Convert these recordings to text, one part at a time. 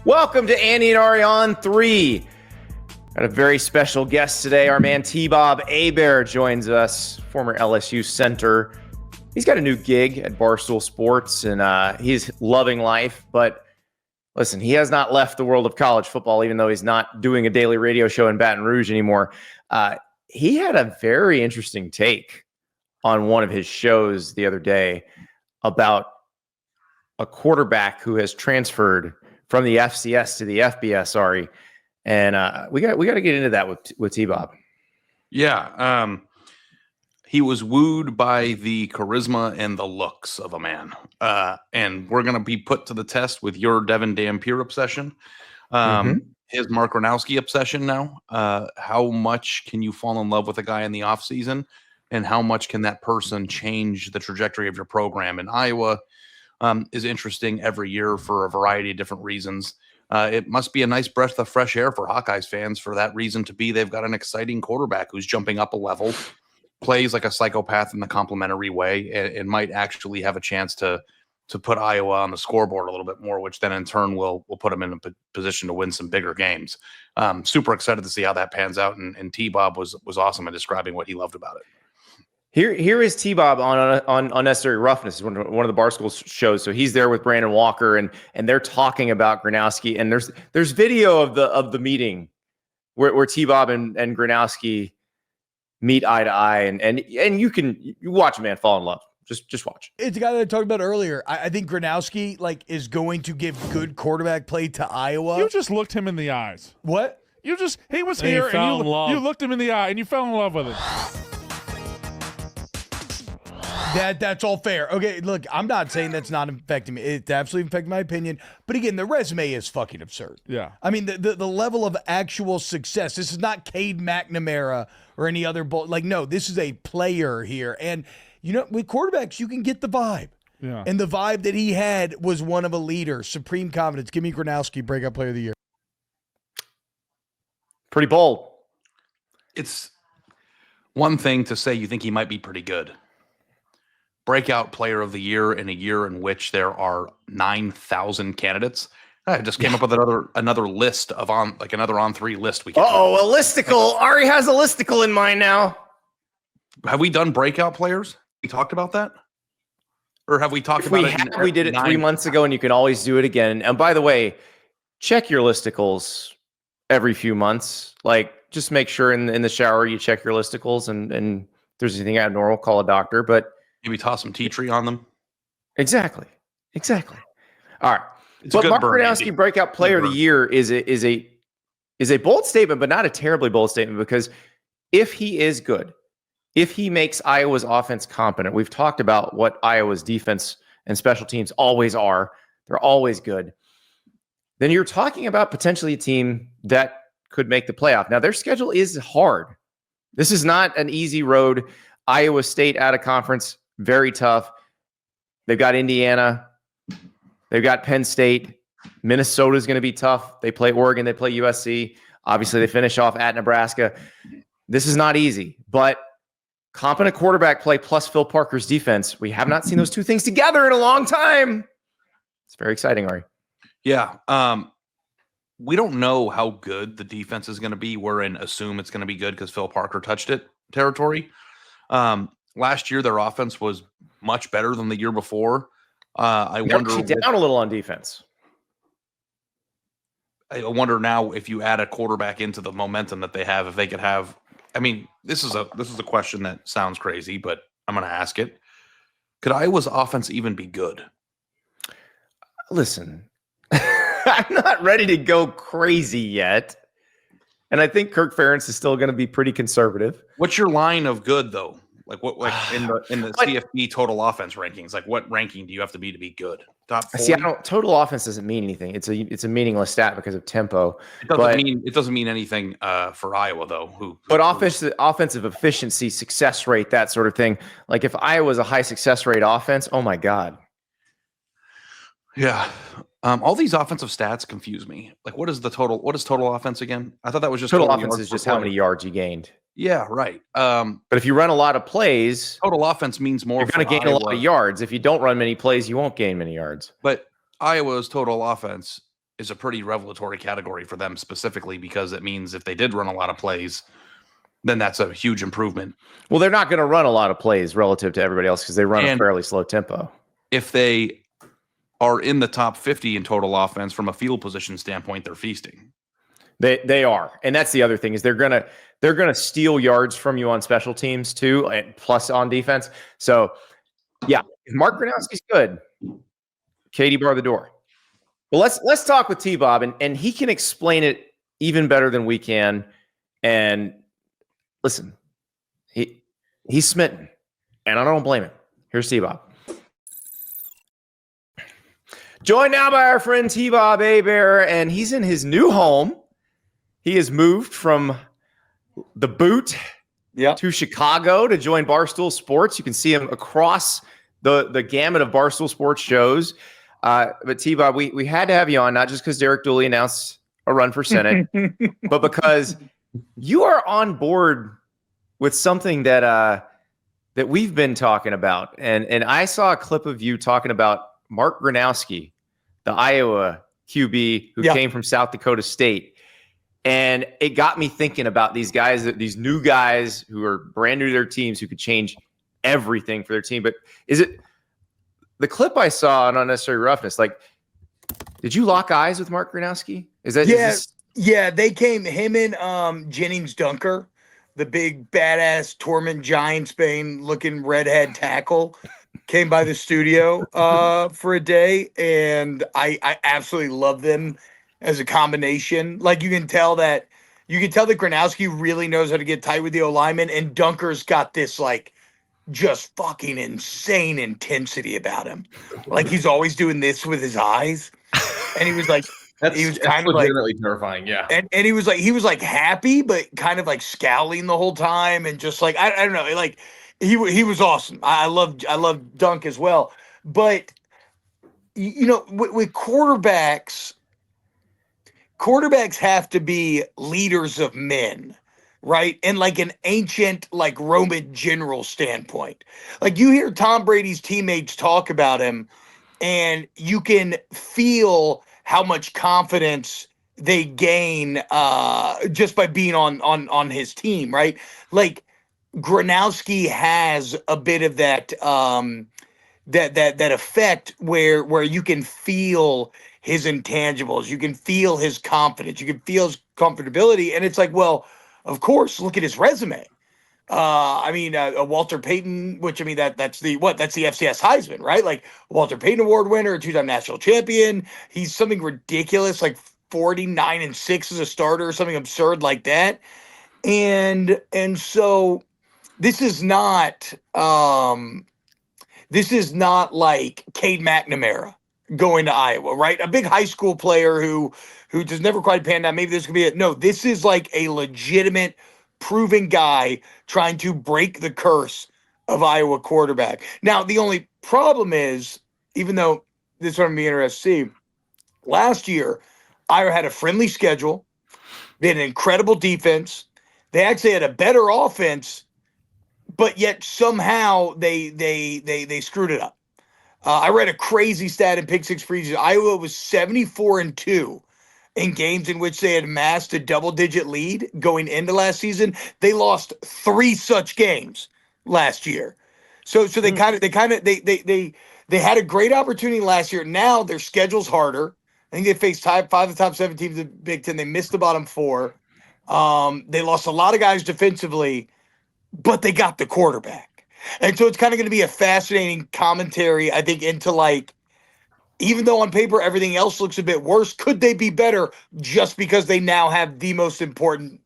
Welcome to Andy and Ari on 3. Got a very special guest today. Our man T-Bob Hebert joins us, former LSU center. He's got a new gig at Barstool Sports, and he's loving life. But listen, he has not left the world of college football, even though he's not doing a daily radio show in Baton Rouge anymore. He had a very interesting take on one of his shows the other day about a quarterback who has transferred from the FCS to the FBS, Ari. And we got to get into that with T-Bob. Yeah. He was wooed by the charisma and the looks of a man. And we're going to be put to the test with your Devin Dampier obsession. His Mark Gronowski obsession now. How much can you fall in love with a guy in the offseason? And how much can that person change the trajectory of your program? In Iowa is interesting every year for a variety of different reasons. It must be a nice breath of fresh air for Hawkeyes fans for that reason to be they've got an exciting quarterback who's jumping up a level, plays like a psychopath in the complimentary way, and might actually have a chance to put Iowa on the scoreboard a little bit more, which then in turn will put them in a position to win some bigger games. Super excited to see how that pans out, and T-Bob was awesome in describing what he loved about it. Here is T-Bob on Unnecessary Roughness, one of the Barstool shows. So he's there with Brandon Walker, and they're talking about Gronowski. And there's video of the meeting where T-Bob and Gronowski meet eye to eye, and you watch a man fall in love. Just watch. It's a guy that I talked about earlier. I think Gronowski is going to give good quarterback play to Iowa. You just looked him in the eyes. What? He was here, and you looked him in the eye, and you fell in love with him. That's all fair. Okay, look, I'm not saying that's not affecting me. It's absolutely affecting my opinion. But again, the resume is fucking absurd. Yeah. I mean, the level of actual success. This is not Cade McNamara or any other no, this is a player here. And with quarterbacks, you can get the vibe. Yeah. And the vibe that he had was one of a leader, supreme confidence. Give me Gronowski, breakout player of the year. Pretty bold. It's one thing to say you think he might be pretty good. Breakout player of the year in a year in which there are 9,000 candidates. I just came up with another list of another on 3 list. We can a listicle. Ari has a listicle in mind now. Have we done breakout players? We talked about that, or have we talked about it? We did it 3 months ago, and you can always do it again. And by the way, check your listicles every few months. Just make sure in the shower you check your listicles, and if there's anything abnormal, call a doctor. But maybe toss some tea tree on them. Exactly. All right. It's but Mark Gronowski breakout player of the year is a bold statement, but not a terribly bold statement, because if he is good, if he makes Iowa's offense competent, we've talked about what Iowa's defense and special teams always are. They're always good. Then you're talking about potentially a team that could make the playoff. Now, their schedule is hard. This is not an easy road. Iowa State out of conference, very tough. They've got Indiana. They've got Penn State. Minnesota is going to be tough. They play Oregon. They play USC. Obviously, they finish off at Nebraska. This is not easy, but competent quarterback play plus Phil Parker's defense. We have not seen those two things together in a long time. It's very exciting, Ari. Yeah. We don't know how good the defense is going to be. We're in assume it's going to be good because Phil Parker touched it territory. Last year, their offense was much better than the year before. I wonder down a little on defense. I wonder now if you add a quarterback into the momentum that they have, if they could have. I mean, this is a question that sounds crazy, but I'm going to ask it. Could Iowa's offense even be good? Listen, I'm not ready to go crazy yet. And I think Kirk Ferentz is still going to be pretty conservative. What's your line of good, though? In the CFP total offense rankings, what ranking do you have to be good? Top 40? See, total offense doesn't mean anything. It's a meaningless stat because of tempo. It doesn't mean anything for Iowa though. Offensive efficiency, success rate, that sort of thing. If Iowa's a high success rate offense, oh my God. Yeah. All these offensive stats confuse me. What is total offense again? I thought that was just total offense is just how many yards you gained. Yeah, right. But if you run a lot of plays, total offense means more. You're going to gain a lot of yards. If you don't run many plays, you won't gain many yards. But Iowa's total offense is a pretty revelatory category for them specifically, because it means if they did run a lot of plays, then that's a huge improvement. Well, they're not going to run a lot of plays relative to everybody else because they run a fairly slow tempo. If they are in the top 50 in total offense from a field position standpoint, they're feasting. They are, and that's the other thing is they're gonna steal yards from you on special teams too, and plus on defense. So, yeah, if Mark Gronowski's good, Katie bar the door. Well, let's talk with T-Bob, and he can explain it even better than we can. And listen, he's smitten, and I don't blame him. Here's T-Bob. Joined now by our friend T-Bob Hebert, and he's in his new home. He has moved from the boot to Chicago to join Barstool Sports. You can see him across the gamut of Barstool Sports shows. But T-Bob, we had to have you on, not just because Derek Dooley announced a run for Senate, but because you are on board with something that we've been talking about. And I saw a clip of you talking about Mark Gronowski, the Iowa QB who came from South Dakota State. And it got me thinking about these guys, these new guys who are brand new to their teams who could change everything for their team. But is it the clip I saw on Unnecessary Roughness? Like, did you lock eyes with Mark Gronowski? Yeah, they came, him and Jennings Dunker, the big badass Torment Giantsbane looking redhead tackle, came by the studio for a day, and I absolutely love them as a combination. Like, you can tell that Gronowski really knows how to get tight with the O-lineman, and Dunker's got this like just fucking insane intensity about him. Like, he's always doing this with his eyes, and he was like, he was kind of legitimately terrifying, yeah. And he was like happy, but kind of like scowling the whole time, and just like I don't know, like he was awesome. I love Dunk as well, but you know, with quarterbacks have to be leaders of men, right? And like an ancient, like Roman general standpoint. Like, you hear Tom Brady's teammates talk about him, and you can feel how much confidence they gain just by being on his team, right? Like, Gronowski has a bit of that that effect where you can feel his intangibles, you can feel his confidence, you can feel his comfortability, and it's like, well, of course, look at his resume. A Walter Payton, which that's the FCS Heisman, right? Like, Walter Payton Award winner, 2-time national champion. He's something ridiculous, like 49-6 as a starter, or something absurd like that. And so this is not like Cade McNamara going to Iowa, right? A big high school player who just never quite panned out. Maybe this could be it. No, this is like a legitimate, proven guy trying to break the curse of Iowa quarterback. Now, the only problem is, even though this is what I'm being interested to see, last year, Iowa had a friendly schedule. They had an incredible defense. They actually had a better offense, but yet somehow they screwed it up. I read a crazy stat in Pick Six Previews. Iowa was 74-2 in games in which they had amassed a double-digit lead going into last season. They lost 3 such games last year. So they had a great opportunity last year. Now their schedule's harder. I think they faced 5 of the top 7 teams in the Big Ten. They missed the bottom 4. They lost a lot of guys defensively, but they got the quarterback. And so it's kind of going to be a fascinating commentary, I think, into like, even though on paper everything else looks a bit worse, could they be better just because they now have the most important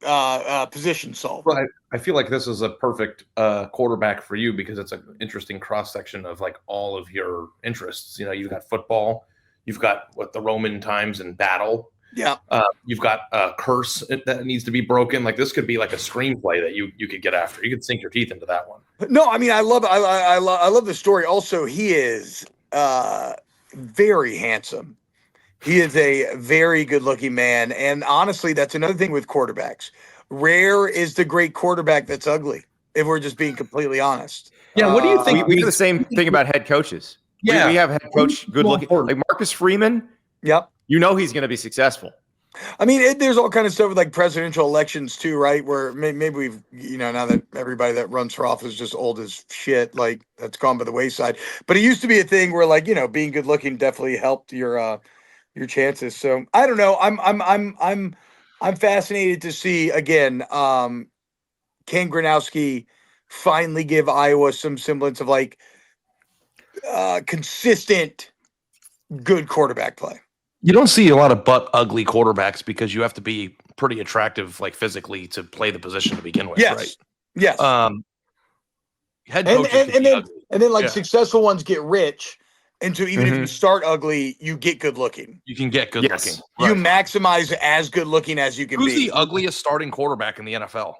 position solved? Well, I feel like this is a perfect quarterback for you, because it's an interesting cross-section of like all of your interests. You know, you've got football, you've got the Roman times and battle. Yeah. You've got a curse that needs to be broken. Like, this could be like a screenplay that you could get after. You could sink your teeth into that one. No, I mean, I love the story. Also, he is very handsome. He is a very good-looking man. And honestly, that's another thing with quarterbacks. Rare is the great quarterback that's ugly, if we're just being completely honest. Yeah, what do you think? We do the same thing about head coaches. Yeah. We have head coach good-looking. Like Marcus Freeman. Yep. You know he's going to be successful. I mean, there's all kind of stuff with like presidential elections too, right? Where maybe we've, now that everybody that runs for office is just old as shit, like that's gone by the wayside. But it used to be a thing where like, being good looking definitely helped your chances. So I don't know. I'm fascinated to see again, can Gronowski finally give Iowa some semblance of like consistent good quarterback play. You don't see a lot of butt ugly quarterbacks because you have to be pretty attractive, like physically, to play the position to begin with, Yes. right? Yes. Head coaches and then successful ones get rich, and so even if you start ugly, you get good looking. You can get good looking. Right. You maximize as good looking as you can be. Who's the ugliest starting quarterback in the NFL?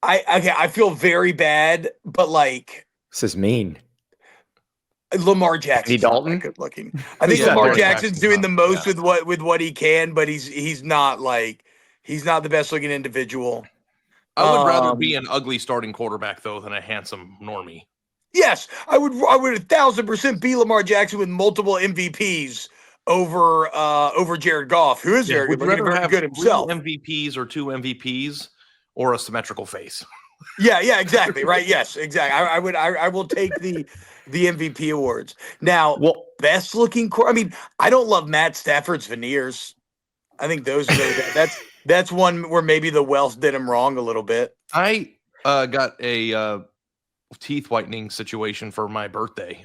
I feel very bad, but like this is mean. Lamar Jackson's not that good looking. I think Lamar Jackson's doing the most with what he can, but he's not the best looking individual. I would rather be an ugly starting quarterback though than a handsome normie. Yes, I would 1,000% be Lamar Jackson with multiple MVPs over Jared Goff, who is very good looking and very good himself. MVPs or 2 MVPs or a symmetrical face. Yeah, exactly. Right. Yes, exactly. I will take the MVP awards. Now, best looking I mean, I don't love Matt Stafford's veneers. I think those are really bad. That's one where maybe the wealth did him wrong a little bit. I got a teeth whitening situation for my birthday.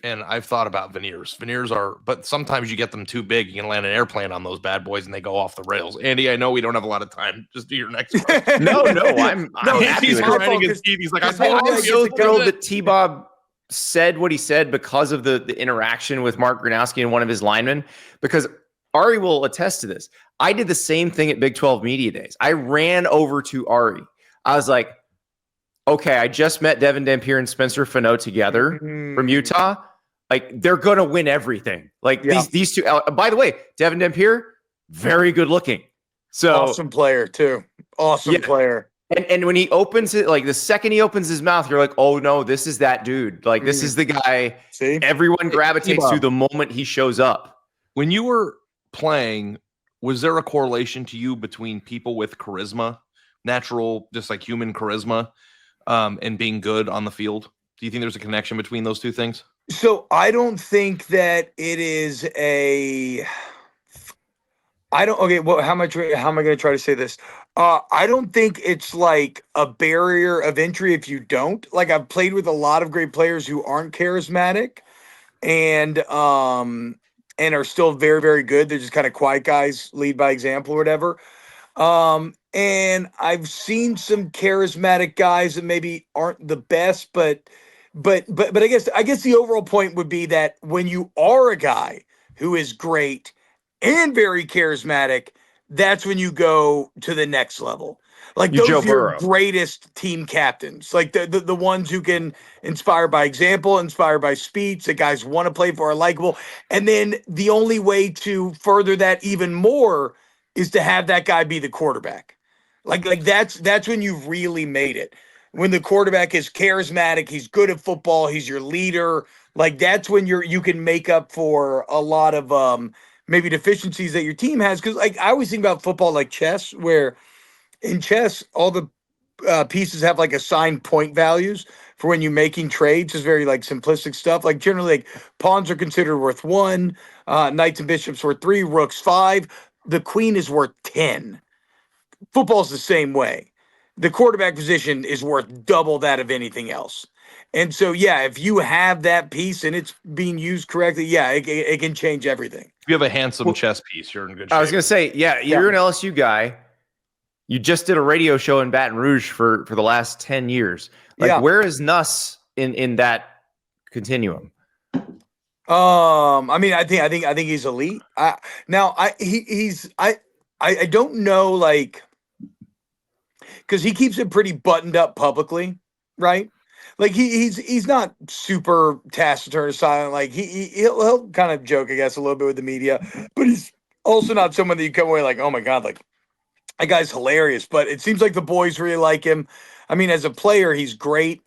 And I've thought about veneers. Veneers but sometimes you get them too big. You can land an airplane on those bad boys and they go off the rails. Andy, I know we don't have a lot of time. Just do your next one. No, I'm happy with his teeth. He's like, I'm so thrilled that T-Bob said what he said because of the interaction with Mark Gronowski and one of his linemen, because Ari will attest to this. I did the same thing at Big 12 Media Days. I ran over to Ari. I was like, okay, I just met Devin Dampier and Spencer Fano together from Utah. Like, they're going to win everything. Like, these two. By the way, Devin Dampier, very good looking. So awesome player, too. Awesome player. And when he opens it, like the second he opens his mouth, you're like, oh, no, this is that dude. Like, this is the guy everyone gravitates to the moment he shows up. When you were playing, was there a correlation to you between people with charisma, natural, just like human charisma, and being good on the field? Do you think there's a connection between those two things? So I don't think that it is okay, well, how am I going to try to say this? I don't think it's like a barrier of entry if you don't. Like, I've played with a lot of great players who aren't charismatic and are still very, very good. They're just kind of quiet guys, lead by example or whatever. And I've seen some charismatic guys that maybe aren't the best, but I guess the overall point would be that when you are a guy who is great and very charismatic, that's when you go to the next level. Like, those are your greatest team captains, like the ones who can inspire by example, inspire by speech, the guys want to play for, are likable. And then the only way to further that even more is to have that guy be the quarterback. Like that's when you've really made it. When the quarterback is charismatic, he's good at football, he's your leader. Like, that's when you can make up for a lot of maybe deficiencies that your team has. Because, like, I always think about football like chess, where in chess all the pieces have like assigned point values for when you're making trades. It's very like simplistic stuff. Like, generally, like, pawns are considered worth 1, knights and bishops worth 3, rooks 5. The queen is worth 10. Football's the same way. The quarterback position is worth double that of anything else. And so, if you have that piece and it's being used correctly, it can change everything. If you have a handsome chess piece, you're in good shape. I was going to say, you're an LSU guy. You just did a radio show in Baton Rouge for the last 10 years. Like, where is Nuss in that continuum? I mean, I think he's elite. I don't know, like, because he keeps it pretty buttoned up publicly, right? Like, he's not super taciturn or silent. Like, he'll kind of joke, I guess, a little bit with the media, but he's also not someone that you come away like, oh my God, like, that guy's hilarious. But it seems like the boys really like him. I mean, as a player, he's great.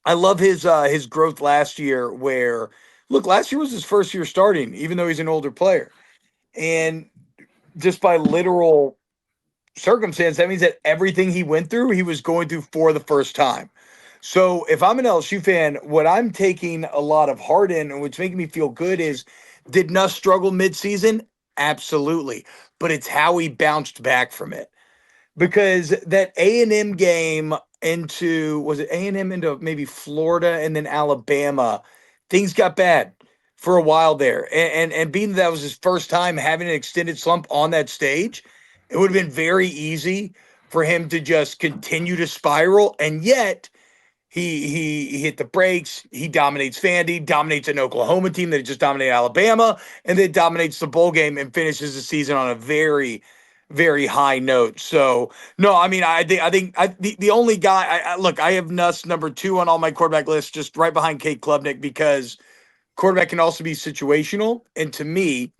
I love his growth last year, where, look, last year was his first year starting, even though he's an older player. And just by literal circumstance, that means that everything he went through, he was going through for the first time. So if I'm an LSU fan, what I'm taking a lot of heart in and what's making me feel good is, did Nuss struggle midseason? Absolutely. But it's how he bounced back from it. Because that A&M game was it A&M into maybe Florida and then Alabama, things got bad for a while there. And being that was his first time having an extended slump on that stage, it would have been very easy for him to just continue to spiral. And yet he hit the brakes. He dominates Vandy, dominates an Oklahoma team that just dominated Alabama, and then dominates the bowl game and finishes the season on a very, very high note. So no, I mean, I think the only guy. Look, I have Nuss number 2 on all my quarterback lists, just right behind Cade Klubnik, because quarterback can also be situational. And to me,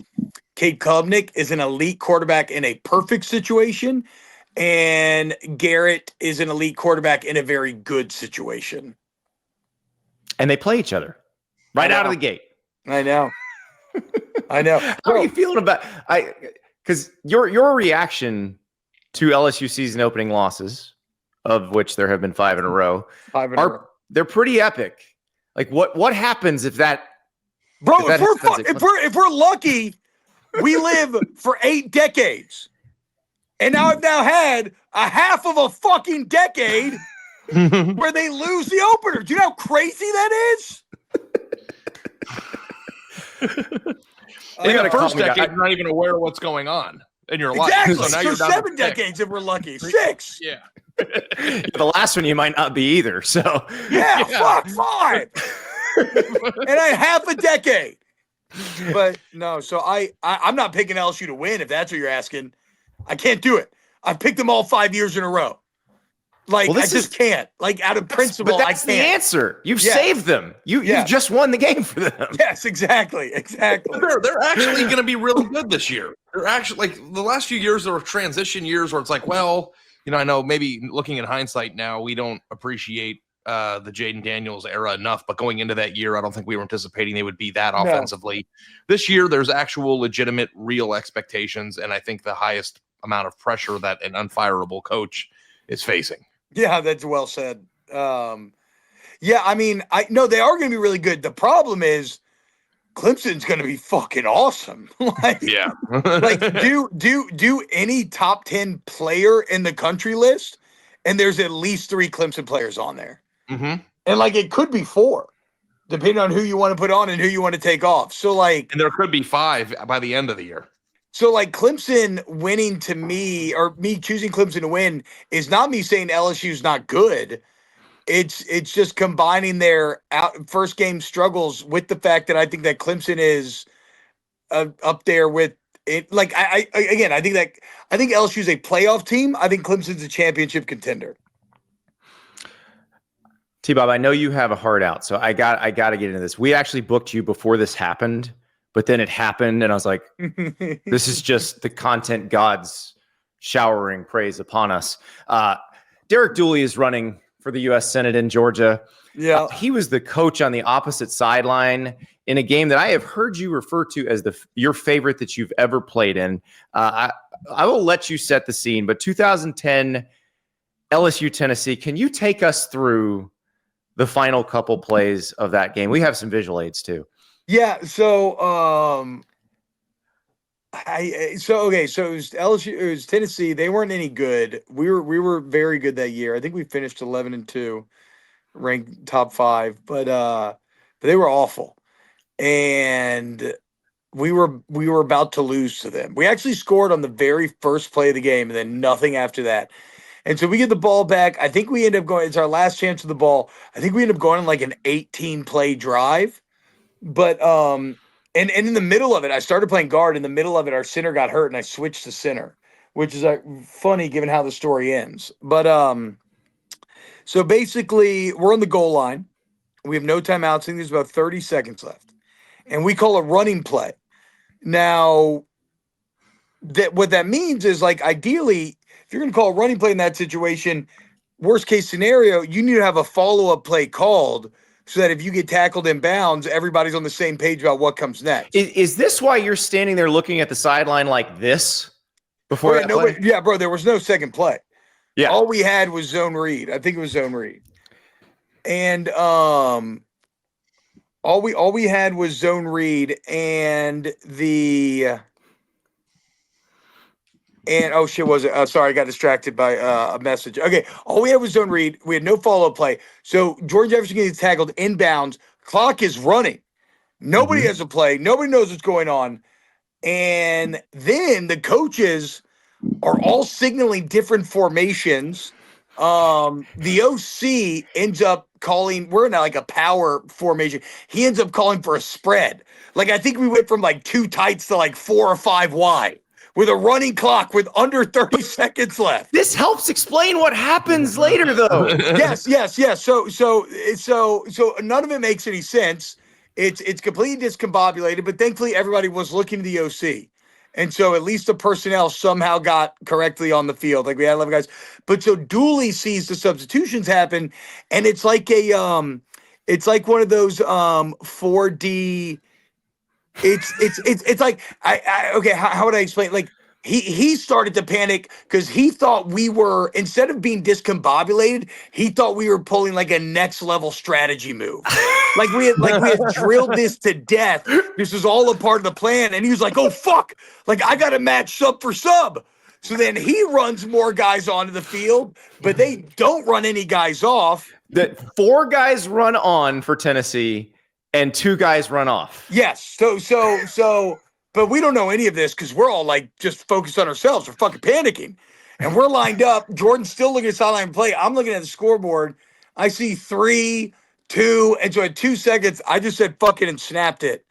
Cade Klubnik is an elite quarterback in a perfect situation, and Garrett is an elite quarterback in a very good situation. And they play each other right out of the gate. I know. I know. How are you feeling about because your reaction to LSU season opening losses, of which there have been 5 in a row, they're pretty epic. Like what happens if that? Bro, if we're lucky, we live for 8 decades. And now I've had a half of a fucking decade where they lose the opener. Do you know how crazy that is? In the first decade, you're not even aware of what's going on in your life. Exactly. So now So you're down 7 to decades if we're lucky. 6. Yeah. The last one you might not be either. So Yeah. Fuck 5. And I half a decade. But no, so I'm not picking LSU to win, if that's what you're asking. I can't do it. I've picked them all 5 years in a row. Like, I just can't. Like, out of principle, but that's I can't. the answer. You've saved them. You've just won the game for them. Yes, exactly. They're actually going to be really good this year. They're actually, like, the last few years, there were transition years where it's like, well, I know maybe looking in hindsight now, we don't appreciate the Jaden Daniels era enough, but going into that year, I don't think we were anticipating they would be that offensively. This year, there's actual legitimate, real expectations, and I think the highest amount of pressure that an unfireable coach is facing. Yeah, that's well said. Yeah, I mean, I know they are going to be really good. The problem is Clemson's going to be fucking awesome. Like, do any top 10 player in the country list, and there's at least 3 Clemson players on there. Mm-hmm. And like, it could be 4, depending on who you want to put on and who you want to take off. So like, and there could be 5 by the end of the year. So like, Clemson winning to me, or me choosing Clemson to win, is not me saying LSU's not good. It's just combining their first game struggles with the fact that I think that Clemson is up there with it. Like, I think LSU's a playoff team. I think Clemson's a championship contender. T-Bob, I know you have a heart out, so I got to get into this. We actually booked you before this happened, but then it happened, and I was like, this is just the content gods showering praise upon us. Derek Dooley is running for the U.S. Senate in Georgia. Yeah. He was the coach on the opposite sideline in a game that I have heard you refer to as your favorite that you've ever played in. I will let you set the scene, but 2010 LSU Tennessee, can you take us through the final couple plays of that game? We have some visual aids too. Yeah. So, so it was LSU, it was Tennessee. They weren't any good. We were very good that year. I think we finished 11-2, ranked top 5, but they were awful. And we were about to lose to them. We actually scored on the very first play of the game, and then nothing after that. And so we get the ball back. I think we end up going, it's our last chance of the ball. I think we end up going on like an 18-play drive. But and in the middle of it, I started playing guard. In the middle of it, our center got hurt, and I switched to center, which is funny given how the story ends. But so basically, we're on the goal line. We have no timeouts. I think there's about 30 seconds left, and we call a running play. Now, what that means is, like, ideally, if you're going to call a running play in that situation, worst case scenario, you need to have a follow-up play called so that if you get tackled in bounds, everybody's on the same page about what comes next. Is this why you're standing there looking at the sideline like this before that play? Yeah, bro, there was no second play. Yeah. All we had was zone read. I think it was zone read. And all we had was zone read and oh shit, was it? Sorry, I got distracted by a message. Okay, all we had was zone read. We had no follow-up play. So Jordan Jefferson gets tackled inbounds. Clock is running. Nobody has a play. Nobody knows what's going on. And then the coaches are all signaling different formations. The OC ends up calling, we're in like a power formation. He ends up calling for a spread. Like, I think we went from like 2 tights to like 4 or 5 wide with a running clock with under 30 seconds left. This helps explain what happens later, though. Yes. So none of it makes any sense. It's completely discombobulated, but thankfully everybody was looking to the OC. And so at least the personnel somehow got correctly on the field. Like we had 11 guys. But so Dooley sees the substitutions happen, and it's like it's like one of those 4D. It's like okay, how would I explain? Like he started to panic because he thought we were, instead of being discombobulated, he thought we were pulling like a next level strategy move. Like we had drilled this to death. This was all a part of the plan. And he was like, oh fuck, like I gotta match sub for sub. So then he runs more guys onto the field, but they don't run any guys off. That 4 guys run on for Tennessee and 2 guys run off. Yes. So but we don't know any of this because we're all like just focused on ourselves. We're fucking panicking. And we're lined up. Jordan's still looking at sideline play. I'm looking at the scoreboard. I see 3, 2, and so at 2 seconds, I just said fuck it and snapped it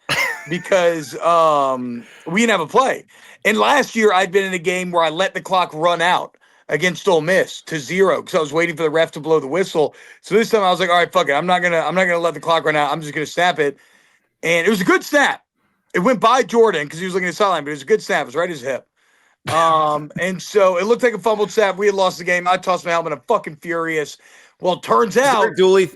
because we didn't have a play. And last year, I'd been in a game where I let the clock run out against Ole Miss to 0 because I was waiting for the ref to blow the whistle. So this time I was like, all right, fuck it. I'm not gonna let the clock run out. I'm just gonna snap it. And it was a good snap. It went by Jordan because he was looking at the sideline, but it was a good snap. It was right at his hip. And so it looked like a fumbled snap. We had lost the game. I tossed my helmet. I'm fucking furious. Well, it turns out Dooley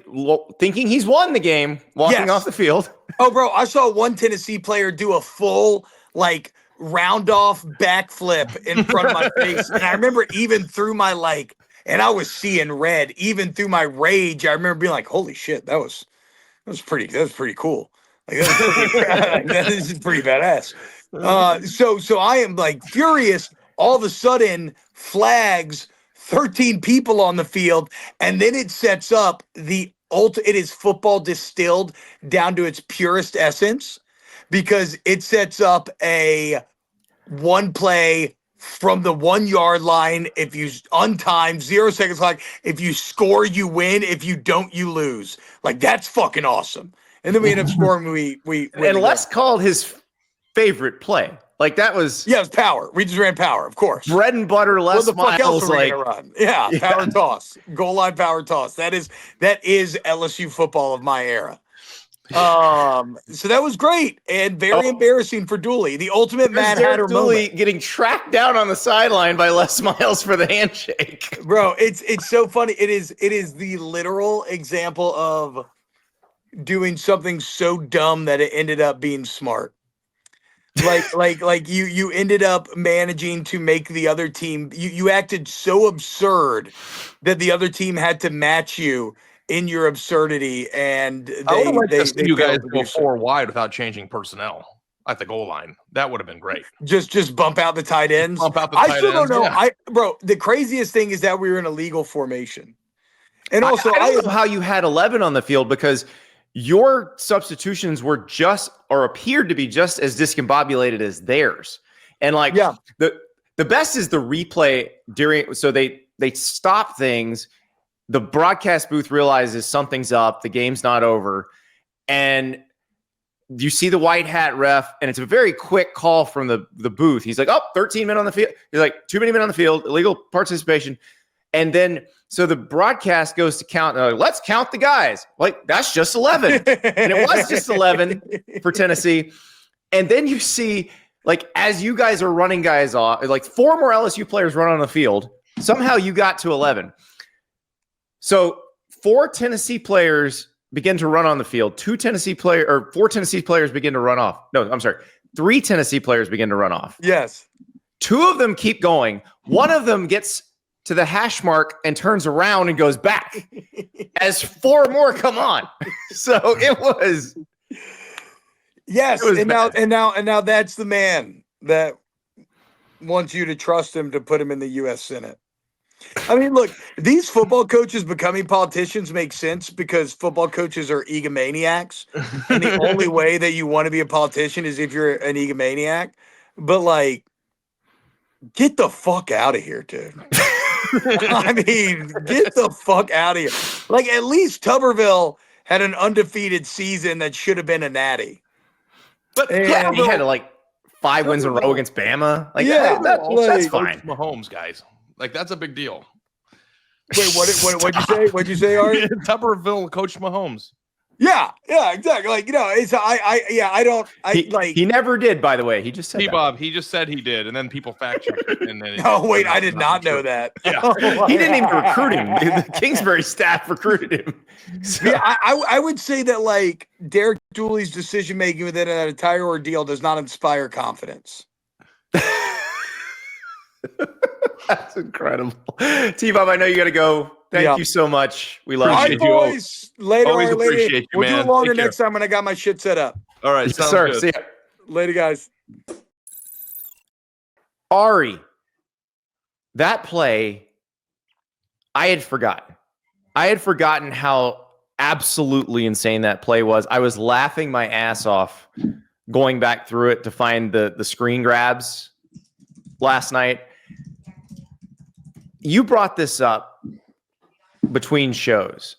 thinking he's won the game, walking off the field. Oh, bro, I saw one Tennessee player do a full like round off backflip in front of my face. And I remember even through my and I was seeing red, even through my rage, I remember being like, holy shit, that was pretty cool. Like, this is pretty badass. So I am like furious. All of a sudden, flags, 13 people on the field, and then it sets up it is football distilled down to its purest essence, because it sets up a 1 play from the 1 yard line. If you untimed, 0 seconds clock, if you score, you win. If you don't, you lose. Like, that's fucking awesome. And then we end up scoring. We and Les called his favorite play. Like that was it was power. We just ran power, of course. Bread and butter. Les what the fuck else Miles are we gonna run? Yeah, power toss, goal line power toss. That is LSU football of my era. So that was great and very embarrassing for Dooley. The ultimate Mad Hatter Dooley moment. Getting tracked down on the sideline by Les Miles for the handshake. Bro, it's so funny. It is the literal example of doing something so dumb that it ended up being smart. Like you ended up managing to make the other team, you acted so absurd that the other team had to match you in your absurdity, and I would have liked to see you guys go 4 wide without changing personnel at the goal line. That would have been great. Just bump out the tight ends. I still don't know. Yeah. Bro, the craziest thing is that we were in a legal formation. And also I don't know how you had 11 on the field, because your substitutions were just, or appeared to be just as discombobulated as theirs. And the best is the replay during, so they stop things. The broadcast booth realizes something's up. The game's not over. And you see the white hat ref, and it's a very quick call from the booth. He's like, 13 men on the field. He's like, too many men on the field, illegal participation. And then, so the broadcast goes to count. Let's count the guys. Like, that's just 11. And it was just 11 for Tennessee. And then you see, like, as you guys are running guys off, like 4 more LSU players run on the field. Somehow you got to 11. So 4 Tennessee players begin to run on the field. 4 Tennessee players begin to run off. No, I'm sorry. 3 Tennessee players begin to run off. Yes. 2 of them keep going. One of them gets to the hash mark and turns around and goes back as 4 more come on. So it was. Yes. And now that's the man that wants you to trust him to put him in the U.S. Senate. I mean, look, these football coaches becoming politicians make sense because football coaches are egomaniacs. And the only way that you want to be a politician is if you're an egomaniac. But, like, get the fuck out of here, dude. I mean, get the fuck out of here. Like, at least Tuberville had an undefeated season that should have been a natty. But he had, like, 5 wins in a row against Bama. Like, yeah, that's fine. Mahomes, guys. Like, that's a big deal. Wait, what'd you say? What'd you say, Art? Tuberville coached Mahomes. Yeah, exactly. Like, he never did, by the way. He just said T-Bob, he just said he did, and then people fact checked it. And then I did not know that. Yeah. He didn't even recruit him. The Kingsbury staff recruited him. So. Yeah, I would say that, like, Derek Dooley's decision making within that entire ordeal does not inspire confidence. That's incredible. T-Bob, I know you got to go. Thank you so much. We love you. Boys. Later, always appreciate you, we'll man. do it longer next time when I got my shit set up. All right, yes, sir. Good. See ya. Later, guys. Ari, that play, I had forgotten. I had forgotten how absolutely insane that play was. I was laughing my ass off going back through it to find the screen grabs last night. You brought this up between shows.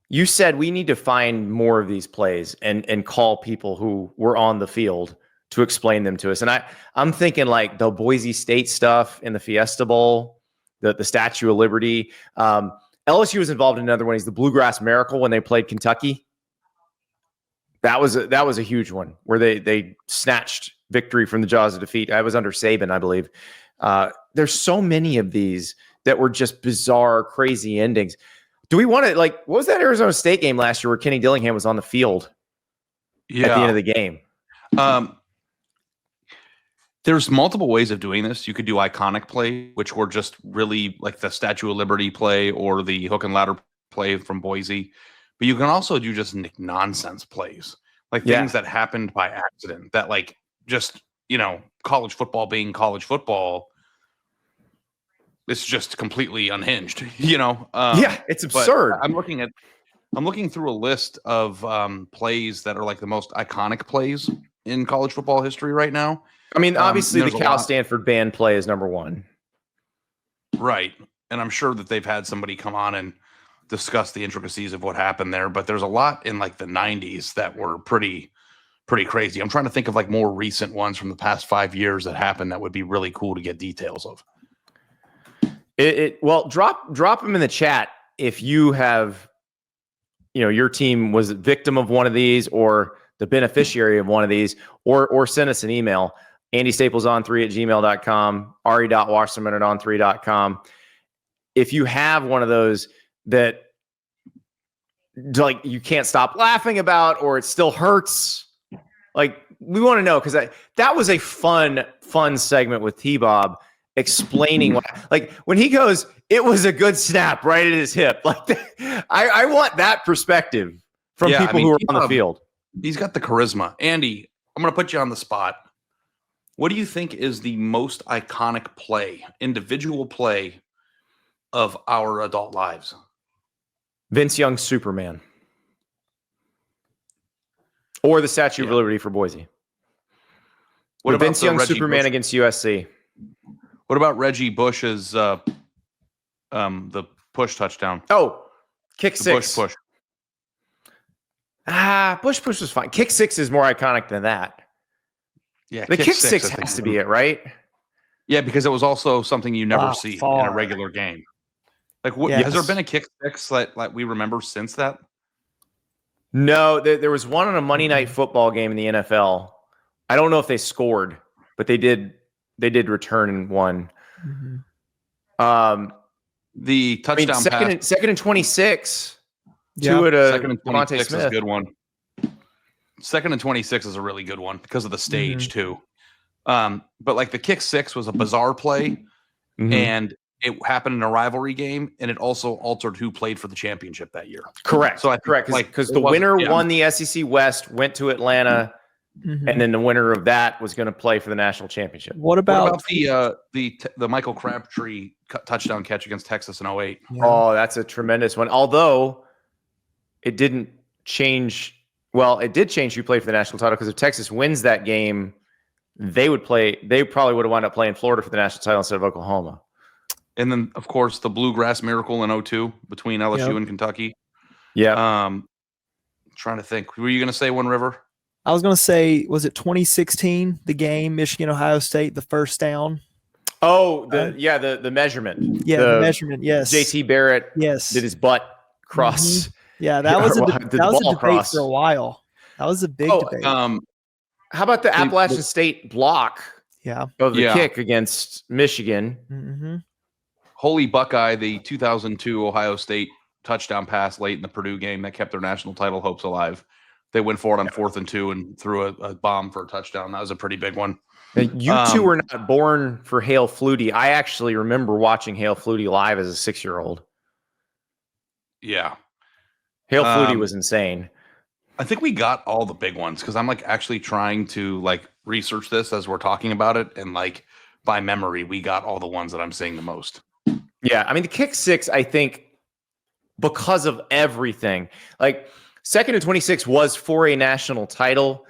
You said we need to find more of these plays and call people who were on the field to explain them to us. And I'm thinking like the Boise State stuff in the Fiesta Bowl, the Statue of Liberty. LSU was involved in another one. He's the Bluegrass Miracle when they played Kentucky. That was a huge one where they snatched victory from the jaws of defeat. I was under Saban, I believe. There's so many of these that were just bizarre, crazy endings. Do we want to, like, what was that Arizona State game last year where Kenny Dillingham was on the field at the end of the game? There's multiple ways of doing this. You could do iconic play, which were just really like the Statue of Liberty play or the hook and ladder play from Boise. But you can also do just nonsense plays, like things that happened by accident that, like, just, college football being college football. It's just completely unhinged, it's absurd. I'm looking through a list of plays that are like the most iconic plays in college football history right now. I mean, obviously the Cal Stanford band play is number one. Right. And I'm sure that they've had somebody come on and discuss the intricacies of what happened there, but there's a lot in like the 90s that were pretty crazy. I'm trying to think of like more recent ones from the past 5 years that happened that would be really cool to get details of. Well, drop them in the chat if you have, your team was a victim of one of these or the beneficiary of one of these, or send us an email. AndyStaplesOn3@gmail.com, Ari.Wasserman@on3.com. If you have one of those that, like, you can't stop laughing about, or it still hurts, like, we want to know, because that was a fun segment with T-Bob explaining like when he goes, it was a good snap right at his hip. Like, I want that perspective from people who are on the field. He's got the charisma. Andy, I'm going to put you on the spot. What do you think is the most iconic play, individual play of our adult lives? Vince Young's Superman. Or the Statue of Liberty for Boise. What about Vince Young's Superman against USC? What about Reggie Bush's the push touchdown? Oh, kick six. Bush. Bush was fine. Kick six is more iconic than that. Yeah, the kick six has to be it, right? Yeah, because it was also something you never see in a regular game. Like, has there been a kick six like we remember since that? No, there was one on a Monday Night Football game in the NFL. I don't know if they scored, but they did return one. The touchdown pass. Second and 26. Two at a Second and Devontae 26 is Smith. a good one. Second and 26 is a really good one because of the stage too. But like the kick six was a bizarre play, and it happened in a rivalry game, and it also altered who played for the championship that year. Correct. So I think, correct. Because the winner won the SEC West, went to Atlanta, and then the winner of that was going to play for the national championship. What about the Michael Crabtree touchdown catch against Texas in 08? Yeah. Oh, that's a tremendous one. Although it didn't change. Well, it did change who played for the national title, because if Texas wins that game, they probably would have wound up playing Florida for the national title instead of Oklahoma. And then, of course, the Bluegrass Miracle in 02 between LSU and Kentucky. Yeah. Trying to think. Were you going to say one, River? I was going to say, was it 2016, the game, Michigan-Ohio State, the first down? Oh, the measurement. Yeah, the measurement, yes. JT Barrett did his butt cross. Yeah, that was a debate for a while. That was a big debate. How about the Appalachian State block of the kick against Michigan? Holy Buckeye, the 2002 Ohio State touchdown pass late in the Purdue game that kept their national title hopes alive. They went for it on 4th and 2 and threw a bomb for a touchdown. That was a pretty big one. You two were not born for Hale Flutie. I actually remember watching Hale Flutie live as a 6-year-old. Yeah. Hale Flutie was insane. I think we got all the big ones because I'm like actually trying to like research this as we're talking about it. And like by memory, we got all the ones that I'm seeing the most. Yeah. I mean, the kick six, I think, because of everything, like 2nd and 26 was for a national title,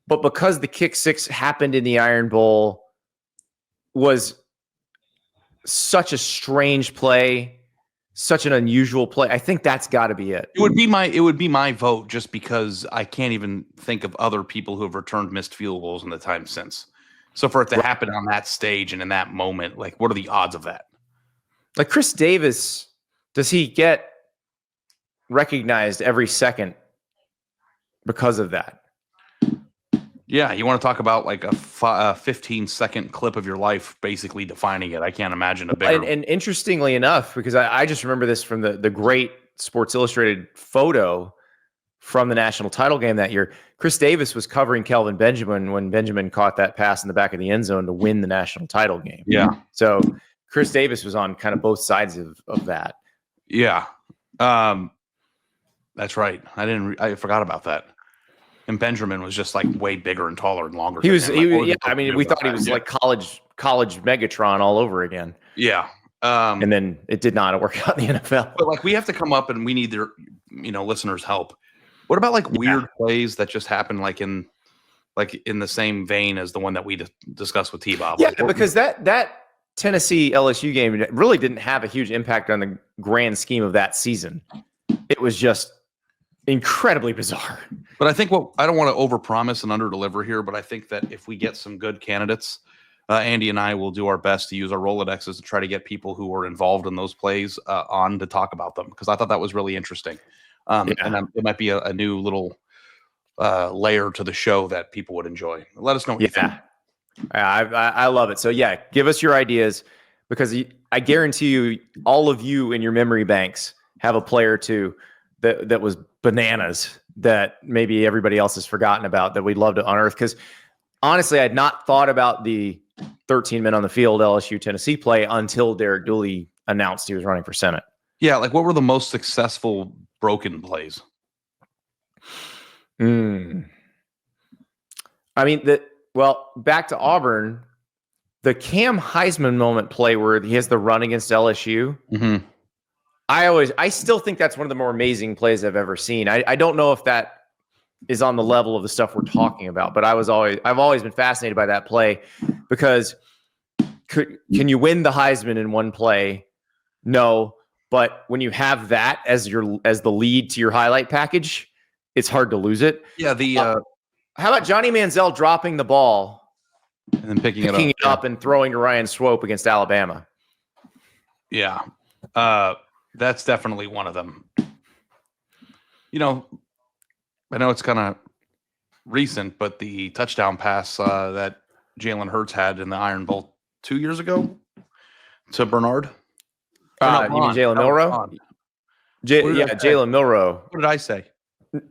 but because the kick six happened in the Iron Bowl, was such a strange play, such an unusual play. I think that's got to be it. It would be my vote, just because I can't even think of other people who have returned missed field goals in the time since. So for it to happen on that stage and in that moment, like, what are the odds of that? Like Chris Davis, does he get recognized every second because of that? Yeah, you want to talk about like a 15-second clip of your life basically defining it. I can't imagine a bigger. And interestingly enough, because I just remember this from the great Sports Illustrated photo from the national title game that year. Chris Davis was covering Kelvin Benjamin when Benjamin caught that pass in the back of the end zone to win the national title game. Yeah. So Chris Davis was on kind of both sides of that. Yeah. That's right. I forgot about that. And Benjamin was just like way bigger and taller and longer. He was I mean, we thought he was like college Megatron all over again. Yeah. And then it did not work out in the NFL. But like, we have to come up and we need their, listeners' help. What about like weird plays that just happen like in the same vein as the one that we discussed with T-Bob? Yeah, because that Tennessee LSU game really didn't have a huge impact on the grand scheme of that season. It was just incredibly bizarre. But I think I don't want to overpromise and underdeliver here, but I think that if we get some good candidates, Andy and I will do our best to use our Rolodexes to try to get people who were involved in those plays on to talk about them, because I thought that was really interesting. And it might be a new little layer to the show that people would enjoy. Let us know what you think. I love it. So yeah, give us your ideas, because I guarantee you, all of you in your memory banks have a player or two that was bananas that maybe everybody else has forgotten about that we'd love to unearth. Because honestly, I had not thought about the 13 men on the field LSU Tennessee play until Derek Dooley announced he was running for Senate. Yeah, like what were the most successful broken plays? I mean, back to Auburn, the Cam Heisman moment play where he has the run against LSU. Mm-hmm. I still think that's one of the more amazing plays I've ever seen. I don't know if that is on the level of the stuff we're talking about, but I've always been fascinated by that play, because can you win the Heisman in one play? No, but when you have that as the lead to your highlight package, it's hard to lose it. Yeah. How about Johnny Manziel dropping the ball and then picking it up and throwing to Ryan Swope against Alabama? Yeah. That's definitely one of them. I know it's kind of recent, but the touchdown pass that Jalen Hurts had in the Iron Bowl 2 years ago to Bernard. You mean Jalen Milroe? Jalen Milroe. What did I say?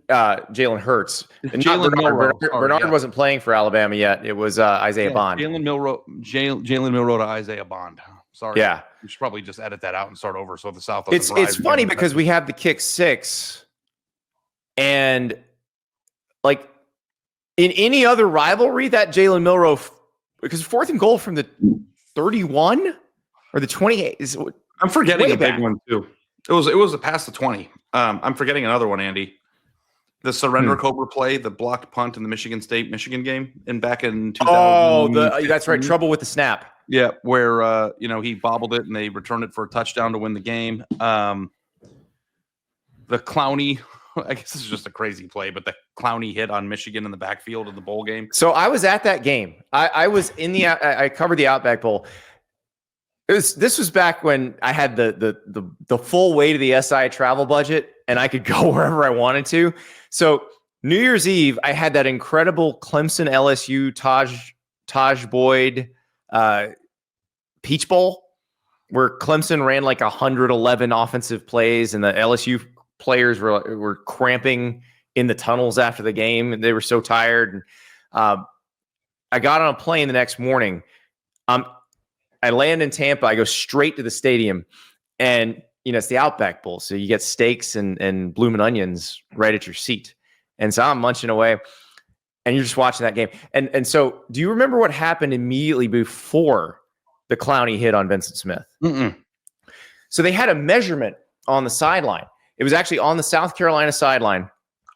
Jalen Hurts. And not Bernard wasn't playing for Alabama yet. It was Isaiah Bond. Jalen Milroe to Isaiah Bond. Sorry. Yeah. We should probably just edit that out and start over so the South. It's funny because we have the kick six, and like in any other rivalry, that Jalen Milroe, because 4th and goal from the 31 or the 28 is. I'm forgetting a big one too. It was past the 20. I'm forgetting another one, Andy. The surrender Cobra play, the blocked punt in the Michigan game, and back in 2000. Oh, that's right. Trouble with the snap. Yeah, where he bobbled it and they returned it for a touchdown to win the game. The Clowney, I guess this is just a crazy play, but the Clowney hit on Michigan in the backfield in the bowl game. So I was at that game. I was in I covered the Outback Bowl. This was back when I had the full weight of the SI travel budget and I could go wherever I wanted to. So New Year's Eve, I had that incredible Clemson LSU Taj Boyd Peach Bowl where Clemson ran like 111 offensive plays and the LSU players were cramping in the tunnels after the game and they were so tired. And I got on a plane the next morning. I land in Tampa. I go straight to the stadium, and it's the Outback Bowl, so you get steaks and bloomin' onions right at your seat. And so I'm munching away, and you're just watching that game. And so, do you remember what happened immediately before the Clowney hit on Vincent Smith? Mm-mm. So they had a measurement on the sideline. It was actually on the South Carolina sideline.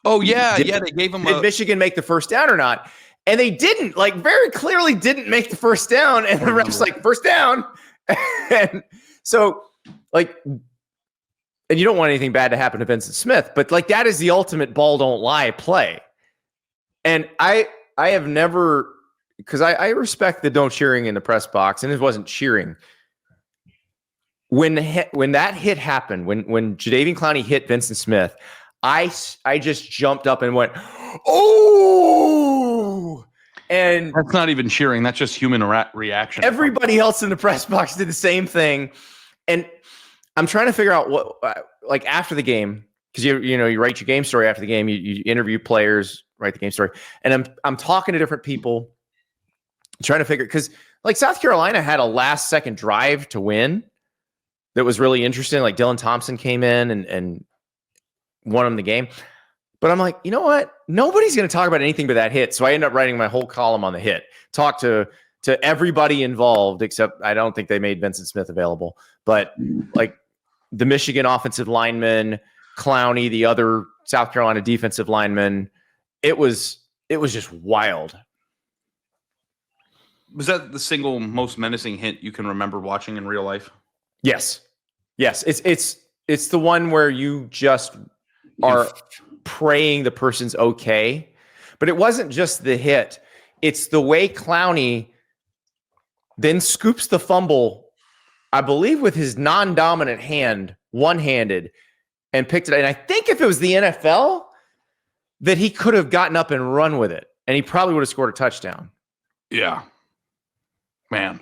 Oh yeah, they gave him. Did Michigan make the first down or not? And they didn't, very clearly didn't make the first down. And the ref's like, first down. And so, and you don't want anything bad to happen to Vincent Smith, but that is the ultimate ball don't lie play. And I have never, because I respect the don't cheering in the press box, and it wasn't cheering. When that hit happened, when Jadeveon Clowney hit Vincent Smith, I just jumped up and went, oh! And that's not even cheering. That's just human reaction. Everybody else in the press box did the same thing. And I'm trying to figure out what, after the game, because you write your game story after the game, you interview players, write the game story. And I'm talking to different people, trying to figure, because South Carolina had a last second drive to win that was really interesting. Dylan Thompson came in and won them the game. But I'm like, you know what? Nobody's going to talk about anything but that hit. So I end up writing my whole column on the hit. Talk to everybody involved, except I don't think they made Vincent Smith available. But the Michigan offensive lineman, Clowney, the other South Carolina defensive lineman, it was just wild. Was that the single most menacing hit you can remember watching in real life? Yes. It's the one where you just are praying the person's okay. But it wasn't just the hit. It's the way Clowney then scoops the fumble, I believe with his non-dominant hand, one-handed, and picked it. And I think if it was the NFL, that he could have gotten up and run with it. And he probably would have scored a touchdown. Yeah. Man.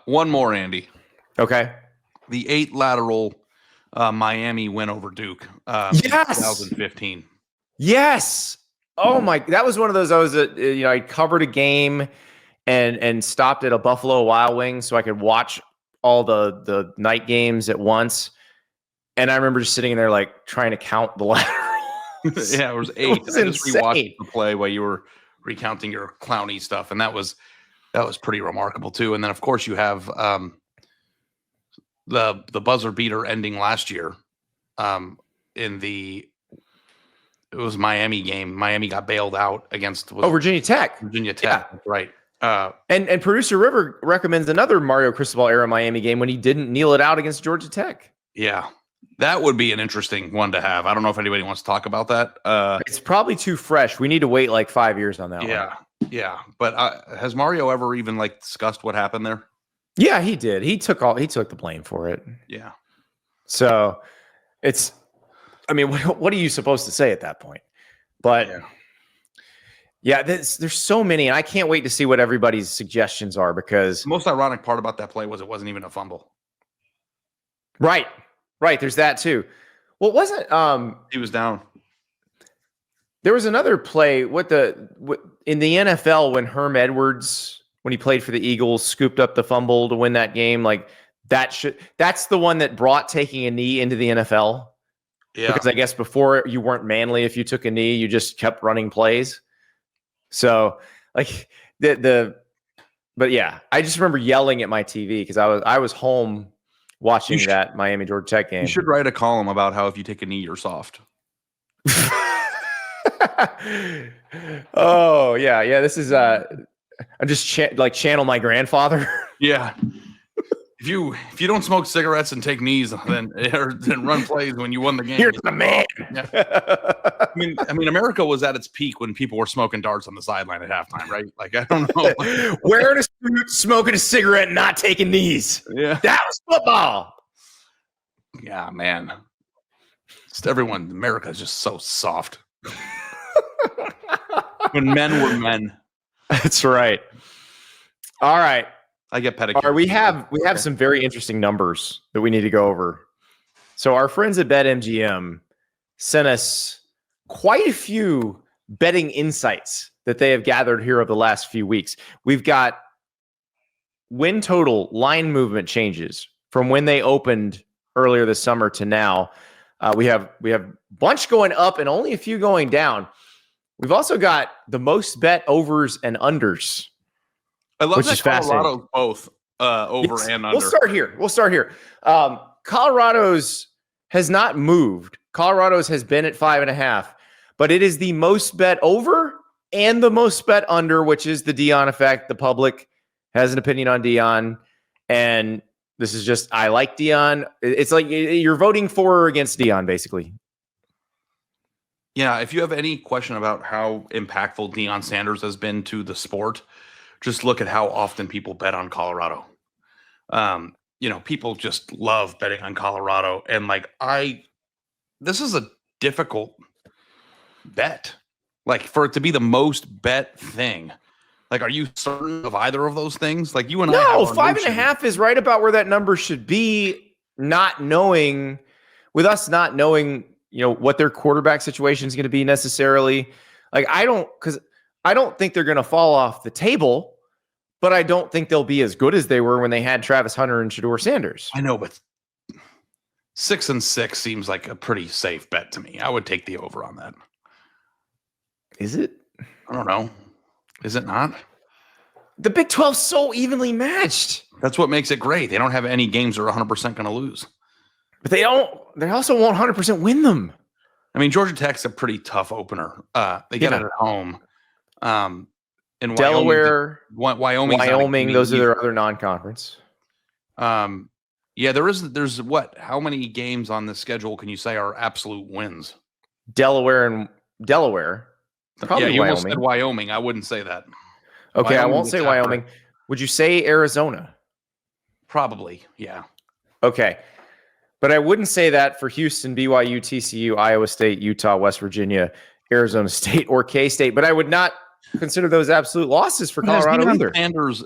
One more, Andy. Okay. The 8 lateral Miami win over Duke. Yes. 2015. Yes. Oh my! That was one of those. I covered a game and stopped at a Buffalo Wild Wings so I could watch all the night games at once. And I remember just sitting there trying to count the laterals. Yeah, it was 8. It was I just insane. rewatched the play while you were recounting your Clowney stuff, and that was pretty remarkable too. And then of course you have the buzzer beater ending last year it was Miami game. Miami got bailed out against Virginia Tech. Virginia Tech, yeah. Right. And producer River recommends another Mario Cristobal era Miami game when he didn't kneel it out against Georgia Tech. Yeah, that would be an interesting one to have. I don't know if anybody wants to talk about that. It's probably too fresh. We need to wait 5 years on that one. Yeah. But has Mario ever even discussed what happened there? Yeah, he did. He took the blame for it. Yeah. So what are you supposed to say at that point? But yeah, there's so many, and I can't wait to see what everybody's suggestions are, because the most ironic part about that play was it wasn't even a fumble. Right. There's that too. Well, it wasn't He was down. there was another play in the NFL when Herm Edwards, when he played for the Eagles, scooped up the fumble to win that game. Like that's the one that brought taking a knee into the NFL. Yeah. Because I guess before you weren't manly. If you took a knee, you just kept running plays. So like but yeah, I just remember yelling at my TV because I was home watching that Miami Georgia Tech game. You should write a column about how if you take a knee, you're soft. Oh yeah. This is I'm just channel my grandfather. Yeah. If you don't smoke cigarettes and take knees, then run plays when you won the game. You're the man. Yeah. I mean, America was at its peak when people were smoking darts on the sideline at halftime, right? Like, I don't know. Wearing a suit, smoking a cigarette, and not taking knees. Yeah. That was football. Yeah, man. Just everyone, America is just so soft. When men were men. That's right. All right. I get pedicure. All right, we have some very interesting numbers that we need to go over. So our friends at BetMGM sent us quite a few betting insights that they have gathered here over the last few weeks. We've got win total line movement changes from when they opened earlier this summer to now. We have a bunch going up and only a few going down. We've also got the most bet overs and unders. I love which that is fascinating. Colorado both over and under. We'll start here. Colorado's has not moved. Colorado's has been at 5.5, but it is the most bet over and the most bet under, which is the Deion effect. The public has an opinion on Deion, and this is just, I like Deion. It's like you're voting for or against Deion, basically. Yeah, if you have any question about how impactful Deion Sanders has been to the sport, just look at how often people bet on Colorado. People just love betting on Colorado. And this is a difficult bet. Like, for it to be the most bet thing. Like, are you certain of either of those things? Like, you and I. No, 5.5 is right about where that number should be, not knowing what their quarterback situation is going to be necessarily. Like, I don't think they're going to fall off the table, but I don't think they'll be as good as they were when they had Travis Hunter and Shedeur Sanders. I know, but 6-6 seems like a pretty safe bet to me. I would take the over on that. Is it? I don't know. Is it not? The Big 12's so evenly matched. That's what makes it great. They don't have any games they're 100% going to lose. But they also won't 100% win them. I mean, Georgia Tech's a pretty tough opener. They get it at home. In Delaware, Wyoming, those are their other non-conference. There's what? How many games on the schedule can you say are absolute wins? Delaware. Probably you Wyoming. almost said Wyoming. I wouldn't say that. Okay, I won't say Wyoming. Would you say Arizona? Probably, yeah. Okay. But I wouldn't say that for Houston, BYU, TCU, Iowa State, Utah, West Virginia, Arizona State, or K-State. But I would not consider those absolute losses for Colorado either. Sanders,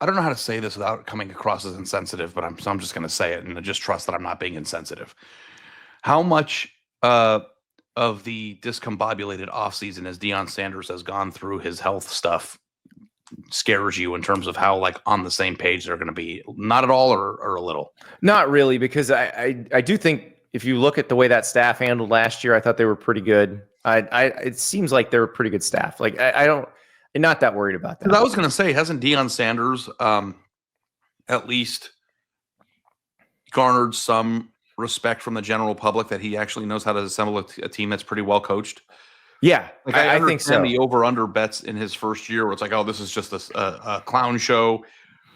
I don't know how to say this without coming across as insensitive, but I'm just going to say it and just trust that I'm not being insensitive. How much of the discombobulated offseason as Deion Sanders has gone through his health stuff scares you in terms of how on the same page they're going to be? Not at all or a little? Not really, because I do think if you look at the way that staff handled last year, I thought they were pretty good. It seems like they're a pretty good staff. Like I'm not that worried about that. I was going to say, hasn't Deion Sanders at least garnered some respect from the general public that he actually knows how to assemble a team that's pretty well coached? Yeah, I think so. The over-under bets in his first year where it's like, oh, this is just a clown show.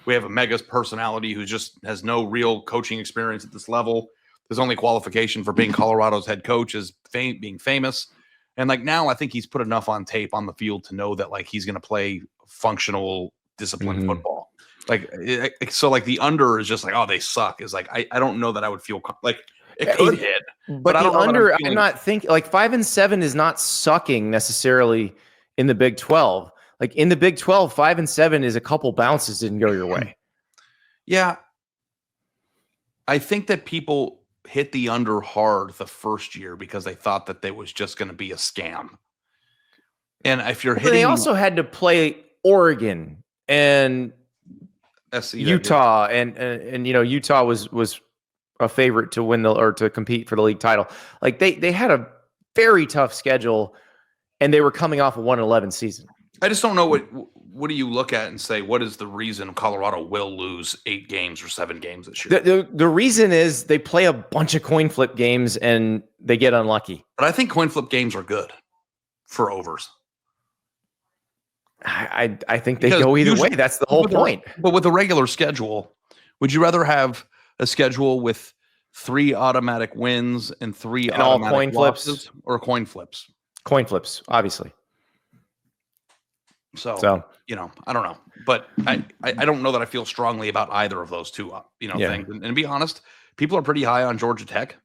We have a mega personality who just has no real coaching experience at this level. His only qualification for being Colorado's head coach is being famous. And now I think he's put enough on tape on the field to know that he's going to play functional, disciplined football. The under is just oh, they suck. Is I don't know that I would feel it could hit. But the under, I'm not thinking 5-7 is not sucking necessarily in the Big 12. In the Big 12, 5-7 is a couple bounces didn't go your way. Yeah. I think that people hit the under hard the first year because they thought that they was just going to be a scam. And if you're hitting, they also had to play Oregon and Utah, and Utah was a favorite to win to compete for the league title. Like they had a very tough schedule, and they were coming off a 1-11 season. I just don't know what do you look at and say, what is the reason Colorado will lose 8 games or 7 games this year? The reason is they play a bunch of coin flip games and they get unlucky. But I think coin flip games are good for overs. I think they go either way. That's the whole point. But with a regular schedule, would you rather have a schedule with 3 automatic wins and 3 and automatic all coin flips, or coin flips? Coin flips, obviously. So I don't know, but I don't know that I feel strongly about either of those two, things. And to be honest, people are pretty high on Georgia Tech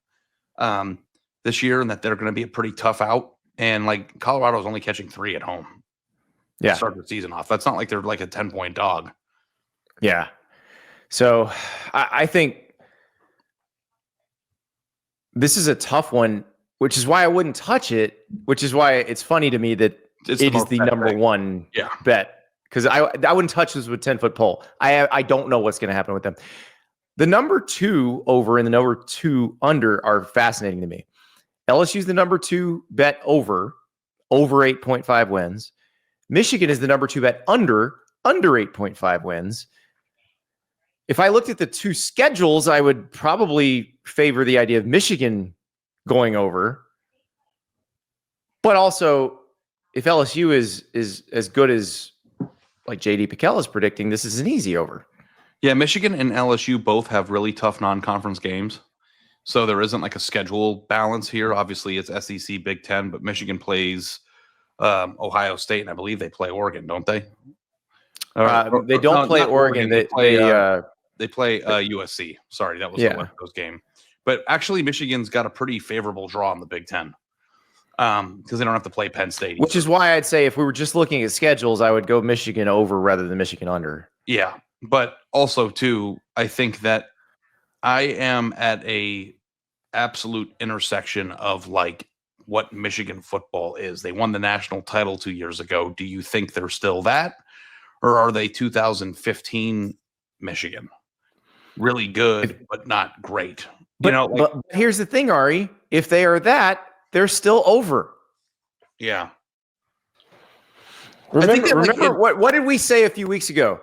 this year, and that they're going to be a pretty tough out. And like Colorado's only catching 3 at home. Yeah, start the season off. That's not like they're like a 10-point dog. Yeah. So I think this is a tough one, which is why I wouldn't touch it. Which is why it's funny to me that it is the number one bet, because I wouldn't touch this with 10-foot pole. I don't know what's going to happen with them. The number 2 over and the number 2 under are fascinating to me. LSU's the number 2 bet over 8.5 wins. Michigan is the number 2 bet under 8.5 wins. If I looked at the 2 schedules, I would probably favor the idea of Michigan going over. But also, if LSU is as good as like JD Piquel is predicting, this is an easy over. Yeah, Michigan and LSU both have really tough non-conference games. So there isn't like a schedule balance here. Obviously, it's SEC, Big Ten, but Michigan plays Ohio State, and I believe they play Oregon, don't they? They don't play Oregon. They play USC. Sorry, that was the West Coast game. But actually, Michigan's got a pretty favorable draw in the Big Ten because they don't have to play Penn State. Which is why I'd say if we were just looking at schedules, I would go Michigan over rather than Michigan under. Yeah, but also too, I think that I am at a absolute intersection of like what Michigan football is. They won the national title 2 years ago. Do you think they're still that? Or are they 2015 Michigan? Really good, but not great. But here's the thing, Ari. If they are that, they're still over. Yeah. Remember what did we say a few weeks ago?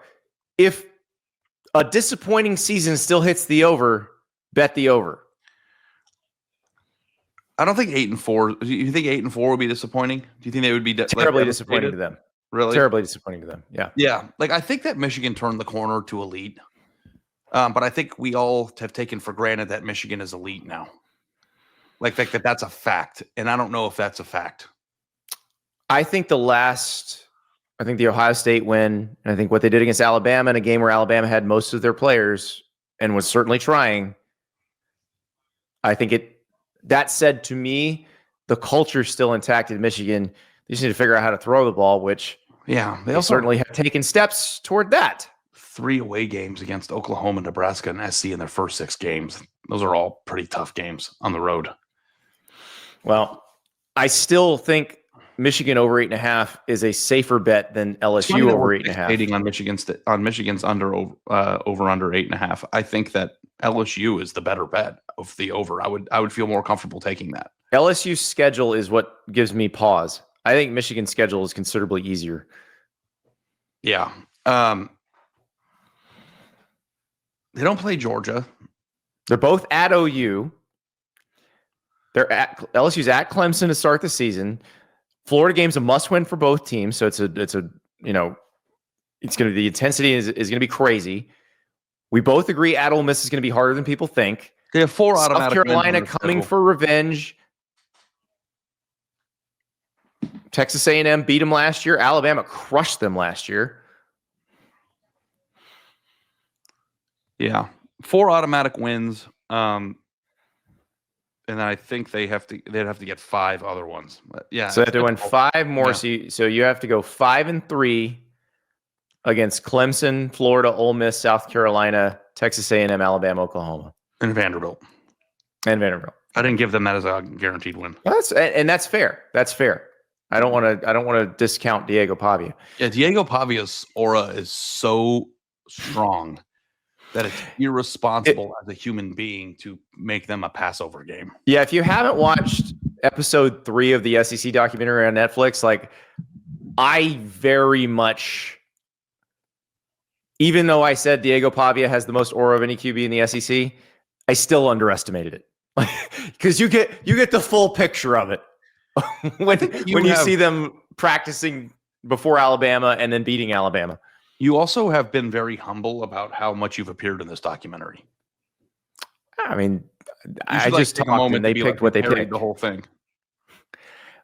If a disappointing season still hits the over, bet the over. I don't think 8-4. Do you think 8-4 would be disappointing? Do you think they would be terribly disappointing to them? Really? Terribly disappointing to them. Yeah. Yeah. Like I think that Michigan turned the corner to elite. But I think we all have taken for granted that Michigan is elite now. Like that's a fact. And I don't know if that's a fact. I think the Ohio State win, and I think what they did against Alabama in a game where Alabama had most of their players and was certainly trying. I think that said to me, the culture's still intact in Michigan. They just need to figure out how to throw the ball, which they also certainly have taken steps toward that. 3 away games against Oklahoma, Nebraska, and SC in their first 6 games. Those are all pretty tough games on the road. Well, I still think Michigan over 8.5 is a safer bet than LSU over 8.5. On Michigan's under 8.5. I think that LSU is the better bet of the over. I would feel more comfortable taking that. LSU's schedule is what gives me pause. I think Michigan's schedule is considerably easier. Yeah. They don't play Georgia. They're both at OU. LSU's at Clemson to start the season. Florida game's a must-win for both teams, so it's the intensity is going to be crazy. We both agree at Ole Miss is going to be harder than people think. They have 4 automatic. South Carolina coming for revenge. Texas A&M beat them last year. Alabama crushed them last year. Yeah, 4 automatic wins. And then I think they'd have to get 5 other ones. But yeah, so they have to win 5 more. Yeah. So you have to go 5-3 against Clemson, Florida, Ole Miss, South Carolina, Texas A&M, Alabama, Oklahoma. And Vanderbilt. I didn't give them that as a guaranteed win. Well, that's fair. That's fair. I don't want to discount Diego Pavia. Yeah, Diego Pavia's aura is so strong that it's irresponsible as a human being to make them a Passover game. Yeah, if you haven't watched episode 3 of the SEC documentary on Netflix, like I very much, even though I said Diego Pavia has the most aura of any QB in the SEC, I still underestimated it. Because you get the full picture of it when you see them practicing before Alabama and then beating Alabama. You also have been very humble about how much you've appeared in this documentary. I mean, I just talked and they picked what they picked. The whole thing.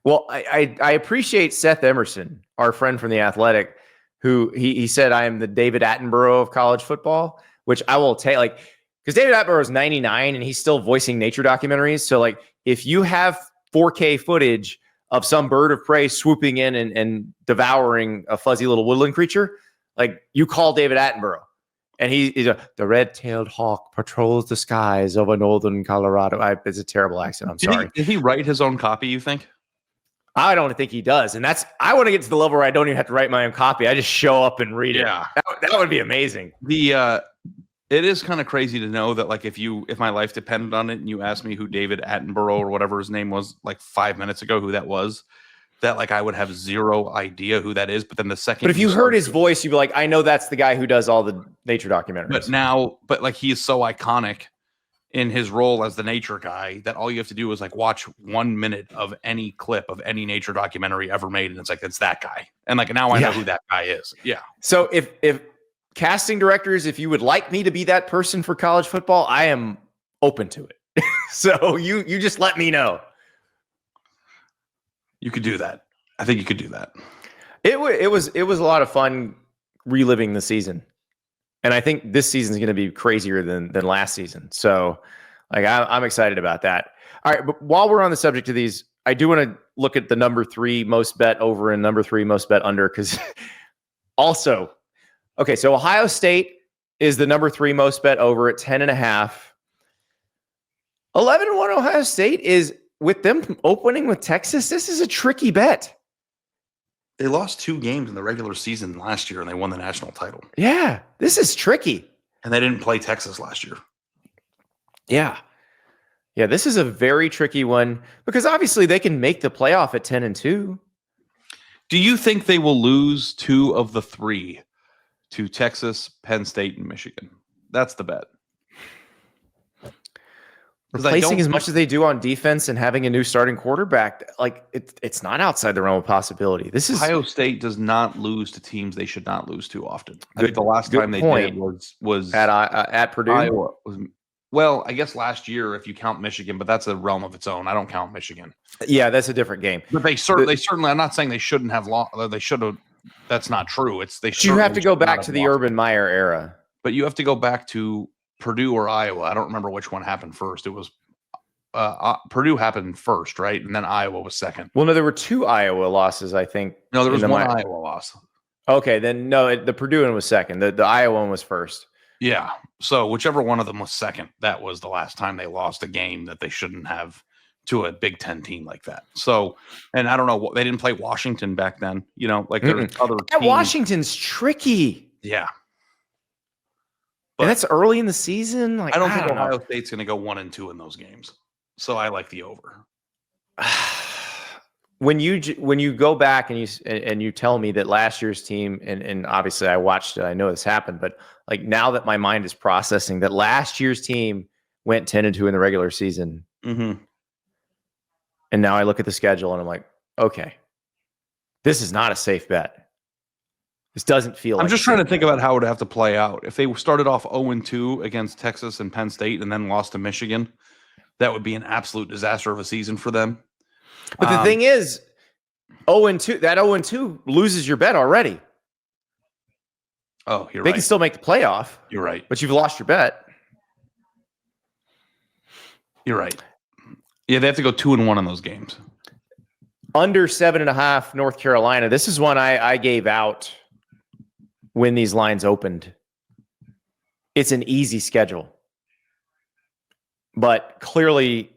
Well, I appreciate Seth Emerson, our friend from The Athletic, who he said I am the David Attenborough of college football, which I will take, like, because David Attenborough is 99 and he's still voicing nature documentaries. So, like, if you have 4K footage of some bird of prey swooping in and devouring a fuzzy little woodland creature, like, you call David Attenborough. And he's the red-tailed hawk patrols the skies over northern Colorado. It's a terrible accent. I'm sorry. Did he write his own copy, you think? I don't think he does. And I want to get to the level where I don't even have to write my own copy. I just show up and read it. That would be amazing. It is kind of crazy to know that, like, if my life depended on it and you asked me who David Attenborough or whatever his name was, like 5 minutes ago, who that was, that, like, I would have zero idea who that is. But then the second, but if you heard his voice, you'd be like, I know that's the guy who does all the nature documentaries. But like, he is so iconic in his role as the nature guy that all you have to do is, like, watch 1 minute of any clip of any nature documentary ever made, and it's like, it's that guy. And, like, now I know who that guy is. Yeah. So if casting directors, if you would like me to be that person for college football, I am open to it. So you just let me know. You could do that. I think you could do that. It was a lot of fun reliving the season. And I think this season is going to be crazier than last season. So, like, I'm excited about that. All right, but while we're on the subject of these, I do want to look at the number 3 most bet over and number 3 most bet under, because also, okay, so Ohio State is the number 3 most bet over at 10.5. 11-1 Ohio State is, with them opening with Texas, this is a tricky bet. They lost 2 games in the regular season last year, and they won the national title. Yeah, this is tricky. And they didn't play Texas last year. Yeah, this is a very tricky one, because obviously they can make the playoff at 10-2. Do you think they will lose 2 of the 3 to Texas, Penn State, and Michigan? That's the bet. Replacing as much as they do on defense and having a new starting quarterback, like, it's not outside the realm of possibility. This is Ohio State does not lose to teams they should not lose to often. I think the last time they did was at Purdue. Iowa. Well, I guess last year if you count Michigan, but that's a realm of its own. I don't count Michigan. Yeah, that's a different game. But they certainly. I'm not saying they shouldn't have lost. They should have. That's not true. You have to go back to the Urban Meyer era. But you have to go back to Purdue or Iowa. I don't remember which one happened first. It was Purdue happened first, right? And then Iowa was second. Well, no, there were 2 Iowa losses, I think. No, there was one Iowa loss. Okay, then no, the Purdue one was second. The Iowa one was first. Yeah. So whichever one of them was second, that was the last time they lost a game that they shouldn't have to a Big Ten team like that. So, and I don't know, they didn't play Washington back then. You know, like there's other teams. Washington's tricky. Yeah. And that's early in the season. Like, I don't think Ohio State's going to go 1-2 in those games. So I like the over. When you go back and you tell me that last year's team, and obviously I watched it, I know this happened, but like, now that my mind is processing that last year's team went 10-2 in the regular season, and now I look at the schedule and I'm like, okay, this is not a safe bet. This doesn't feel. I'm just trying to think about how it would have to play out. If they started off 0-2 against Texas and Penn State and then lost to Michigan, that would be an absolute disaster of a season for them. But the thing is, 0-2, that 0-2 loses your bet already. Oh, you're right. They can still make the playoff. You're right. But you've lost your bet. You're right. Yeah, they have to go 2-1 in those games. Under 7.5 North Carolina. This is one I gave out when these lines opened. It's an easy schedule. But clearly,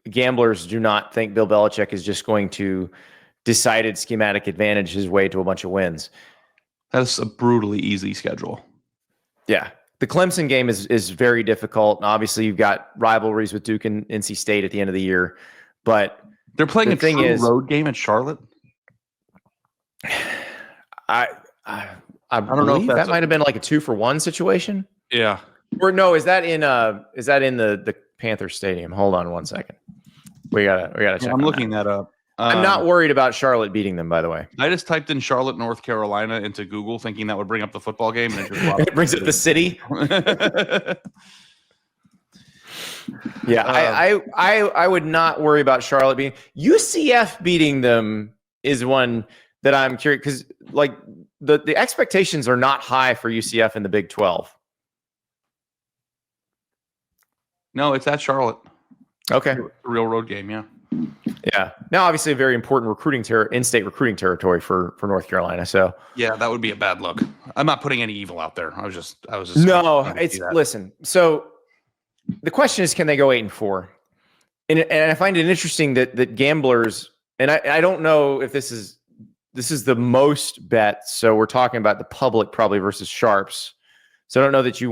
gamblers do not think Bill Belichick is just going to decided schematic advantage his way to a bunch of wins. That's a brutally easy schedule. Yeah. The Clemson game is very difficult. And obviously, you've got rivalries with Duke and NC State at the end of the year. But they're playing the a true road game at Charlotte. I don't know if that might have been like a 2-for-1 situation. Yeah. Or no, is that in the Panther Stadium? Hold on one second. We gotta check. I'm looking that up. I'm not worried about Charlotte beating them, by the way. I just typed in Charlotte, North Carolina into Google, thinking that would bring up the football game, and it brings up the city. Yeah, I would not worry about Charlotte beating UCF beating them is one that I'm curious because like the expectations are not high for UCF in the Big 12. No, it's at Charlotte. Okay, a real road game, yeah. Yeah. Now, obviously, a very important in-state recruiting territory for North Carolina. So yeah, that would be a bad look. I'm not putting any evil out there. I was just. No, it's listen. So the question is, can they go 8-4? And I find it interesting that gamblers, and I don't know if this is the most bet. So we're talking about the public probably versus sharps. So I don't know that you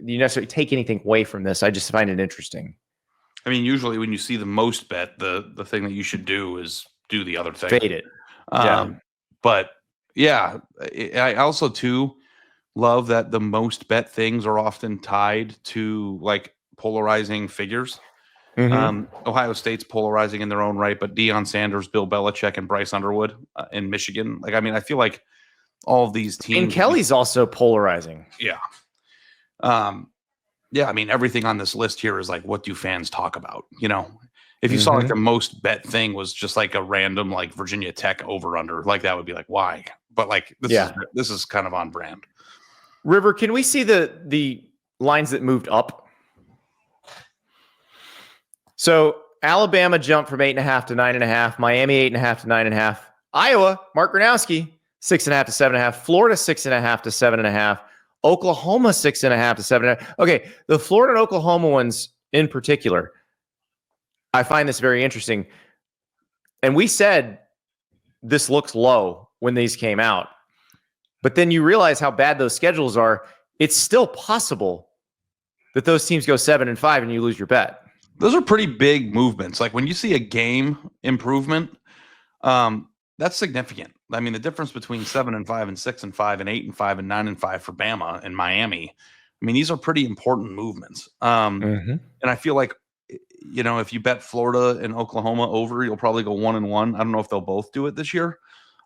necessarily take anything away from this. I just find it interesting. I mean, usually when you see the most bet, the thing that you should do is do the other thing. Fade it. But yeah, I also too love that the most bet things are often tied to like polarizing figures. Mm-hmm. Ohio State's polarizing in their own right, but Deion Sanders, Bill Belichick, and Bryce Underwood in Michigan. Like, I mean, I feel like all of these teams. And Kelly's also polarizing. Yeah. Yeah, I mean, everything on this list here is like, what do fans talk about? You know, if you saw like the most bet thing was just like a random like Virginia Tech over under, like that would be like, why? But like, this is kind of on brand. River, can we see the lines that moved up? So Alabama jumped from 8.5 to 9.5, Miami 8.5 to 9.5, Iowa, Mark Gronowski 6.5 to 7.5, Florida 6.5 to 7.5. Oklahoma 6.5 to 7.5. Okay, the Florida and Oklahoma ones in particular, I find this very interesting. And we said this looks low when these came out, but then you realize how bad those schedules are. It's still possible that those teams go 7-5 and you lose your bet. Those are pretty big movements. Like when you see a game improvement, that's significant. I mean, the difference between 7-5 and 6-5 and 8-5 and 9-5 for Bama and Miami. I mean, these are pretty important movements. And I feel like, you know, if you bet Florida and Oklahoma over, you'll probably go 1-1. I don't know if they'll both do it this year.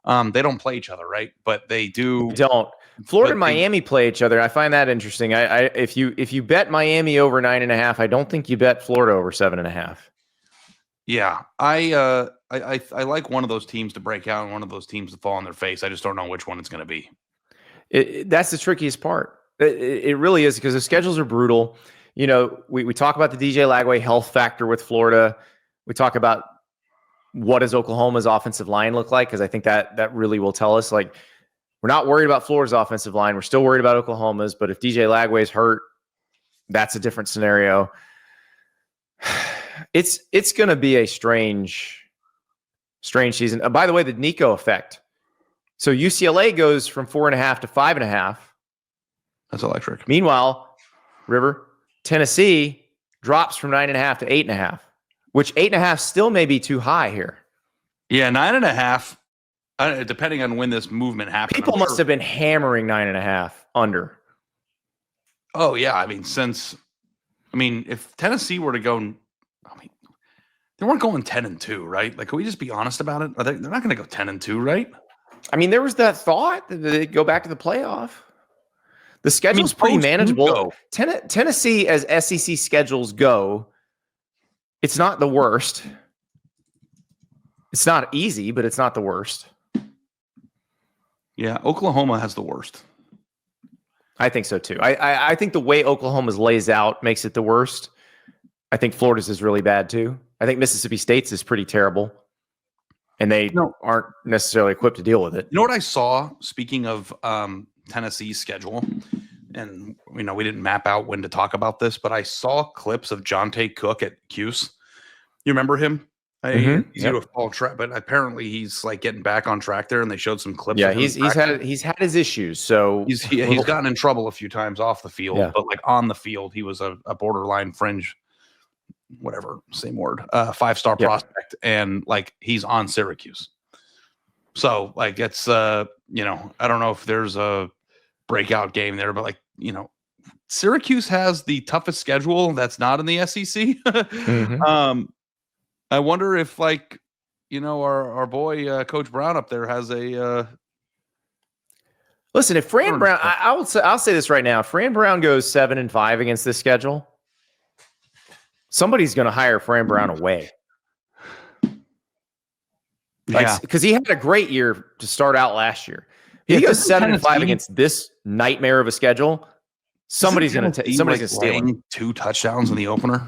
They don't play each other, right? But they do. They don't. Florida and Miami play each other. I find that interesting. If you bet Miami over 9.5, I don't think you bet Florida over 7.5. Yeah, I like one of those teams to break out and one of those teams to fall on their face. I just don't know which one it's going to be. That's the trickiest part. It really is because the schedules are brutal. You know, we talk about the DJ Lagway health factor with Florida. We talk about what does Oklahoma's offensive line look like, because I think that really will tell us. Like, we're not worried about Florida's offensive line. We're still worried about Oklahoma's. But if DJ Lagway's hurt, that's a different scenario. It's going to be a strange season. By the way, the Nico effect. So UCLA goes from 4.5 to 5.5. That's electric. Meanwhile, River, Tennessee drops from 9.5 to 8.5, which 8.5 still may be too high here. Yeah, 9.5. Depending on when this movement happened. People must have been hammering 9.5 under. Oh yeah, I mean, if Tennessee were to go. They weren't going 10-2, right? Like, can we just be honest about it? They're not going to go 10-2, right? I mean, there was that thought that they'd go back to the playoff. The schedule's pretty manageable. Tennessee, as SEC schedules go, it's not the worst. It's not easy, but it's not the worst. Yeah, Oklahoma has the worst. I think so too. I think the way Oklahoma's lays out makes it the worst. I think Florida's is really bad too. I think Mississippi State's is pretty terrible, and they aren't necessarily equipped to deal with it. You know what I saw? Speaking of Tennessee's schedule, and we didn't map out when to talk about this, but I saw clips of Jonte Cook at Cuse. You remember him? He's a fall track, but apparently he's like getting back on track there, and they showed some clips. Yeah, he's had his issues, so he's gotten in trouble a few times off the field, but like on the field, he was a borderline fringe, whatever, same word, 5-star prospect, and like he's on Syracuse. So like it's I don't know if there's a breakout game there, but like Syracuse has the toughest schedule that's not in the SEC. I wonder if our boy Coach Brown up there has a listen. If Fran Brown, I'll say this right now: if Fran Brown goes 7-5 against this schedule, somebody's going to hire Fran Brown away. Because he had a great year to start out last year. If he goes 7-5 against this nightmare of a schedule, somebody's going to steal him. 2 touchdowns in the opener.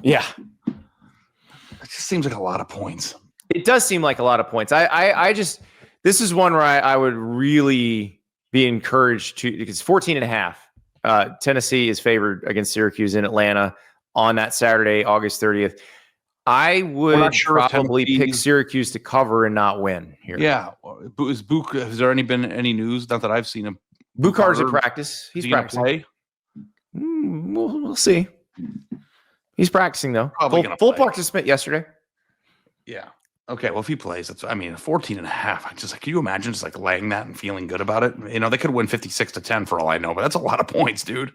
Yeah. It just seems like a lot of points. It does seem like a lot of points. This is one where I would really be encouraged to, because 14.5. Tennessee is favored against Syracuse in Atlanta on that Saturday, August 30th. I would probably pick Syracuse to cover and not win here. Yeah. Has there been any news? Not that I've seen him. Bukar's at practice. He's practicing. Play? We'll see. He's practicing though. Full participant yesterday. Yeah. Okay. Well, if he plays, 14.5. Can you imagine just like laying that and feeling good about it? They could win 56-10 for all I know, but that's a lot of points, dude.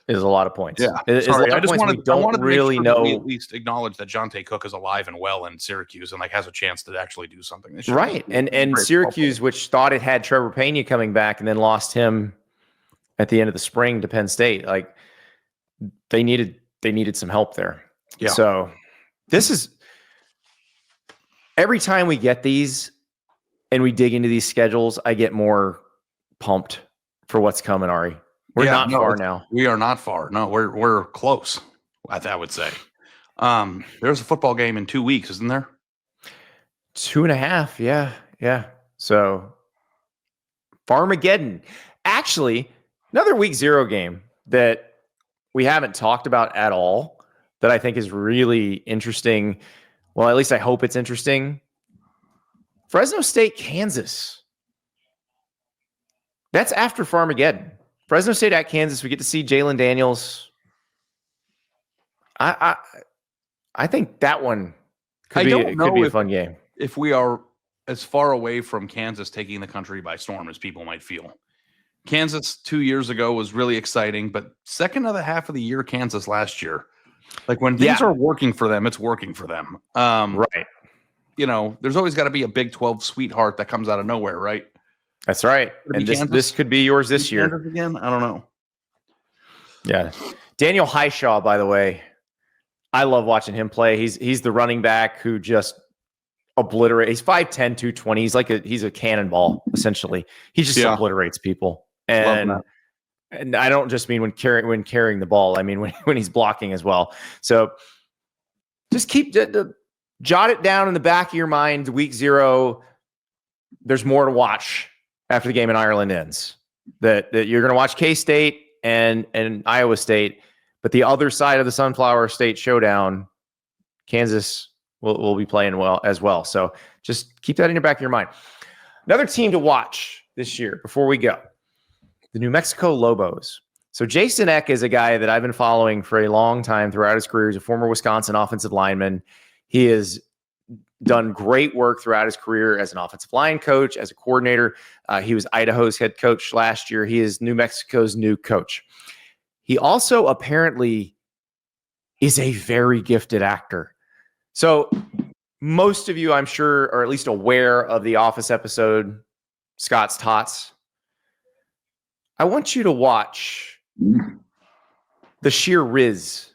It is a lot of points. Yeah. Sorry, I just wanted to really know. We at least acknowledge that Jonte Cook is alive and well in Syracuse and like has a chance to actually do something. Right. And Syracuse, which thought it had Trevor Pena coming back and then lost him at the end of the spring to Penn State. Like they needed some help there. Yeah. So this is every time we get these and we dig into these schedules, I get more pumped for what's coming, Ari. We're not far now. We are not far. No, we're close, I would say. There's a football game in 2 weeks, isn't there? 2.5. Yeah. So Farmageddon. Actually, another week 0 game that we haven't talked about at all that I think is really interesting. Well, at least I hope it's interesting. Fresno State, Kansas. That's after Farmageddon. Fresno State at Kansas. We get to see Jalen Daniels. I think that one could be a fun game. If we are as far away from Kansas taking the country by storm as people might feel. Kansas 2 years ago was really exciting, but second of the half of the year, Kansas last year, like when things are working for them, it's working for them. Right. There's always got to be a Big 12 sweetheart that comes out of nowhere, right? That's right. And this could be yours this year. Again? I don't know. Yeah. Daniel Highshaw, by the way, I love watching him play. He's the running back who just obliterates. He's 5'10", 220. He's a cannonball, essentially. He just obliterates people. And I don't just mean when carrying the ball. I mean when he's blocking as well. So just jot it down in the back of your mind. Week 0, there's more to watch after the game in Ireland ends. That you're going to watch K-State and Iowa State, but the other side of the Sunflower State showdown, Kansas will be playing well as well. So just keep that in your back of your mind. Another team to watch this year before we go, the New Mexico Lobos. So Jason Eck is a guy that I've been following for a long time throughout his career. He's a former Wisconsin offensive lineman. He has done great work throughout his career as an offensive line coach, as a coordinator. He was Idaho's head coach last year. He is New Mexico's new coach. He also apparently is a very gifted actor. So most of you, I'm sure, are at least aware of the Office episode, Scott's Tots. I want you to watch the sheer riz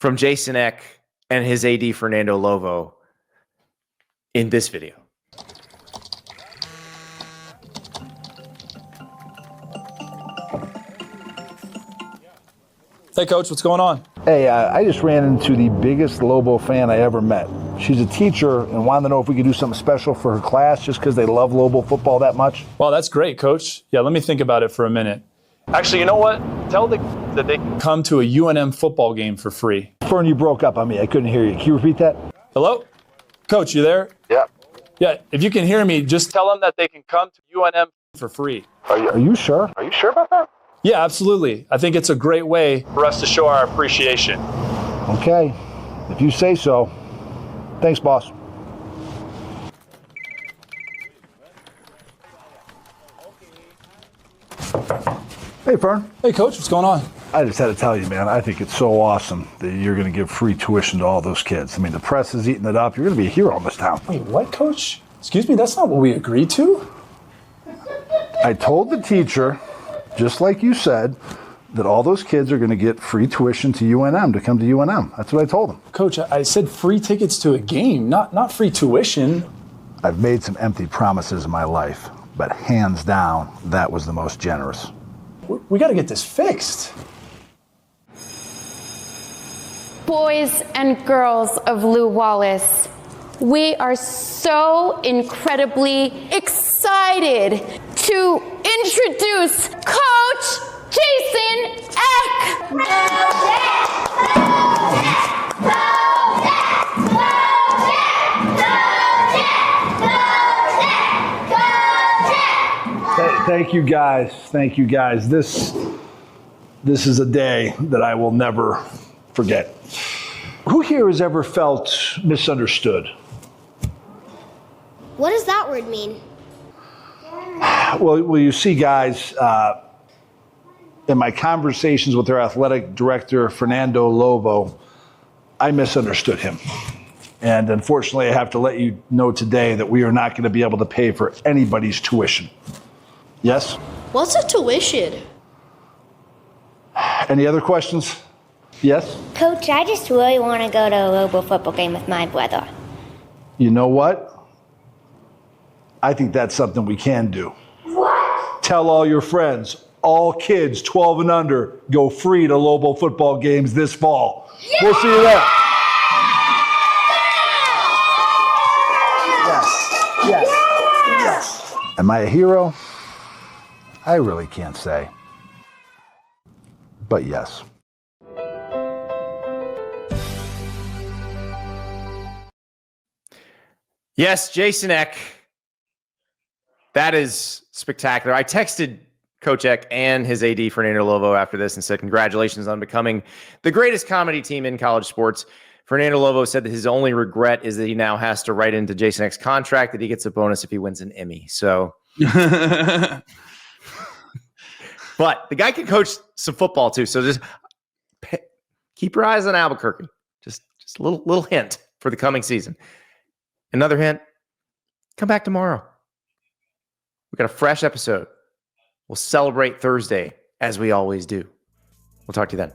from Jason Eck and his AD Fernando Lovo in this video. Hey, Coach, what's going on? Hey, I just ran into the biggest Lobo fan I ever met. She's a teacher and wanted to know if we could do something special for her class just because they love Lobo football that much. Well, that's great, Coach. Yeah, let me think about it for a minute. Actually, you know what? Tell that they can come to a UNM football game for free. Fern, you broke up on me. I couldn't hear you. Can you repeat that? Hello? Coach, you there? Yeah. Yeah, if you can hear me, just tell them that they can come to UNM for free. Are you sure? Are you sure about that? Yeah, absolutely. I think it's a great way for us to show our appreciation. Okay. If you say so. Thanks, boss. Hey, Fern. Hey, Coach, what's going on? I just had to tell you, man, I think it's so awesome that you're going to give free tuition to all those kids. I mean, the press is eating it up. You're going to be a hero in this town. Wait, what, Coach? Excuse me, that's not what we agreed to. I told the teacher, just like you said, that all those kids are going to get free tuition to UNM, to come to UNM. That's what I told them. Coach, I said free tickets to a game, not free tuition. I've made some empty promises in my life, but hands down, that was the most generous. We got to get this fixed. Boys and girls of Lew Wallace, we are so incredibly excited to introduce Coach Jason Eck. Thank you guys. Thank you guys. This is a day that I will never forget. Who here has ever felt misunderstood? What does that word mean? Well, you see, guys, in my conversations with our athletic director, Fernando Lobo, I misunderstood him. And unfortunately, I have to let you know today that we are not going to be able to pay for anybody's tuition. Yes? What's a tuition? Any other questions? Yes? Coach, I just really want to go to a Lobo football game with my brother. You know what? I think that's something we can do. What? Tell all your friends, all kids 12 and under go free to Lobo football games this fall. Yeah! We'll see you there. Yes. Am I a hero? I really can't say. But yes. Yes, Jason Eck. That is spectacular. I texted Coach Eck and his AD, Fernando Lobo, after this and said, congratulations on becoming the greatest comedy team in college sports. Fernando Lobo said that his only regret is that he now has to write into Jason Eck's contract that he gets a bonus if he wins an Emmy. So, but the guy can coach some football too. So just keep your eyes on Albuquerque. Just a little hint for the coming season. Another hint, come back tomorrow. We got a fresh episode. We'll celebrate Thursday as we always do. We'll talk to you then.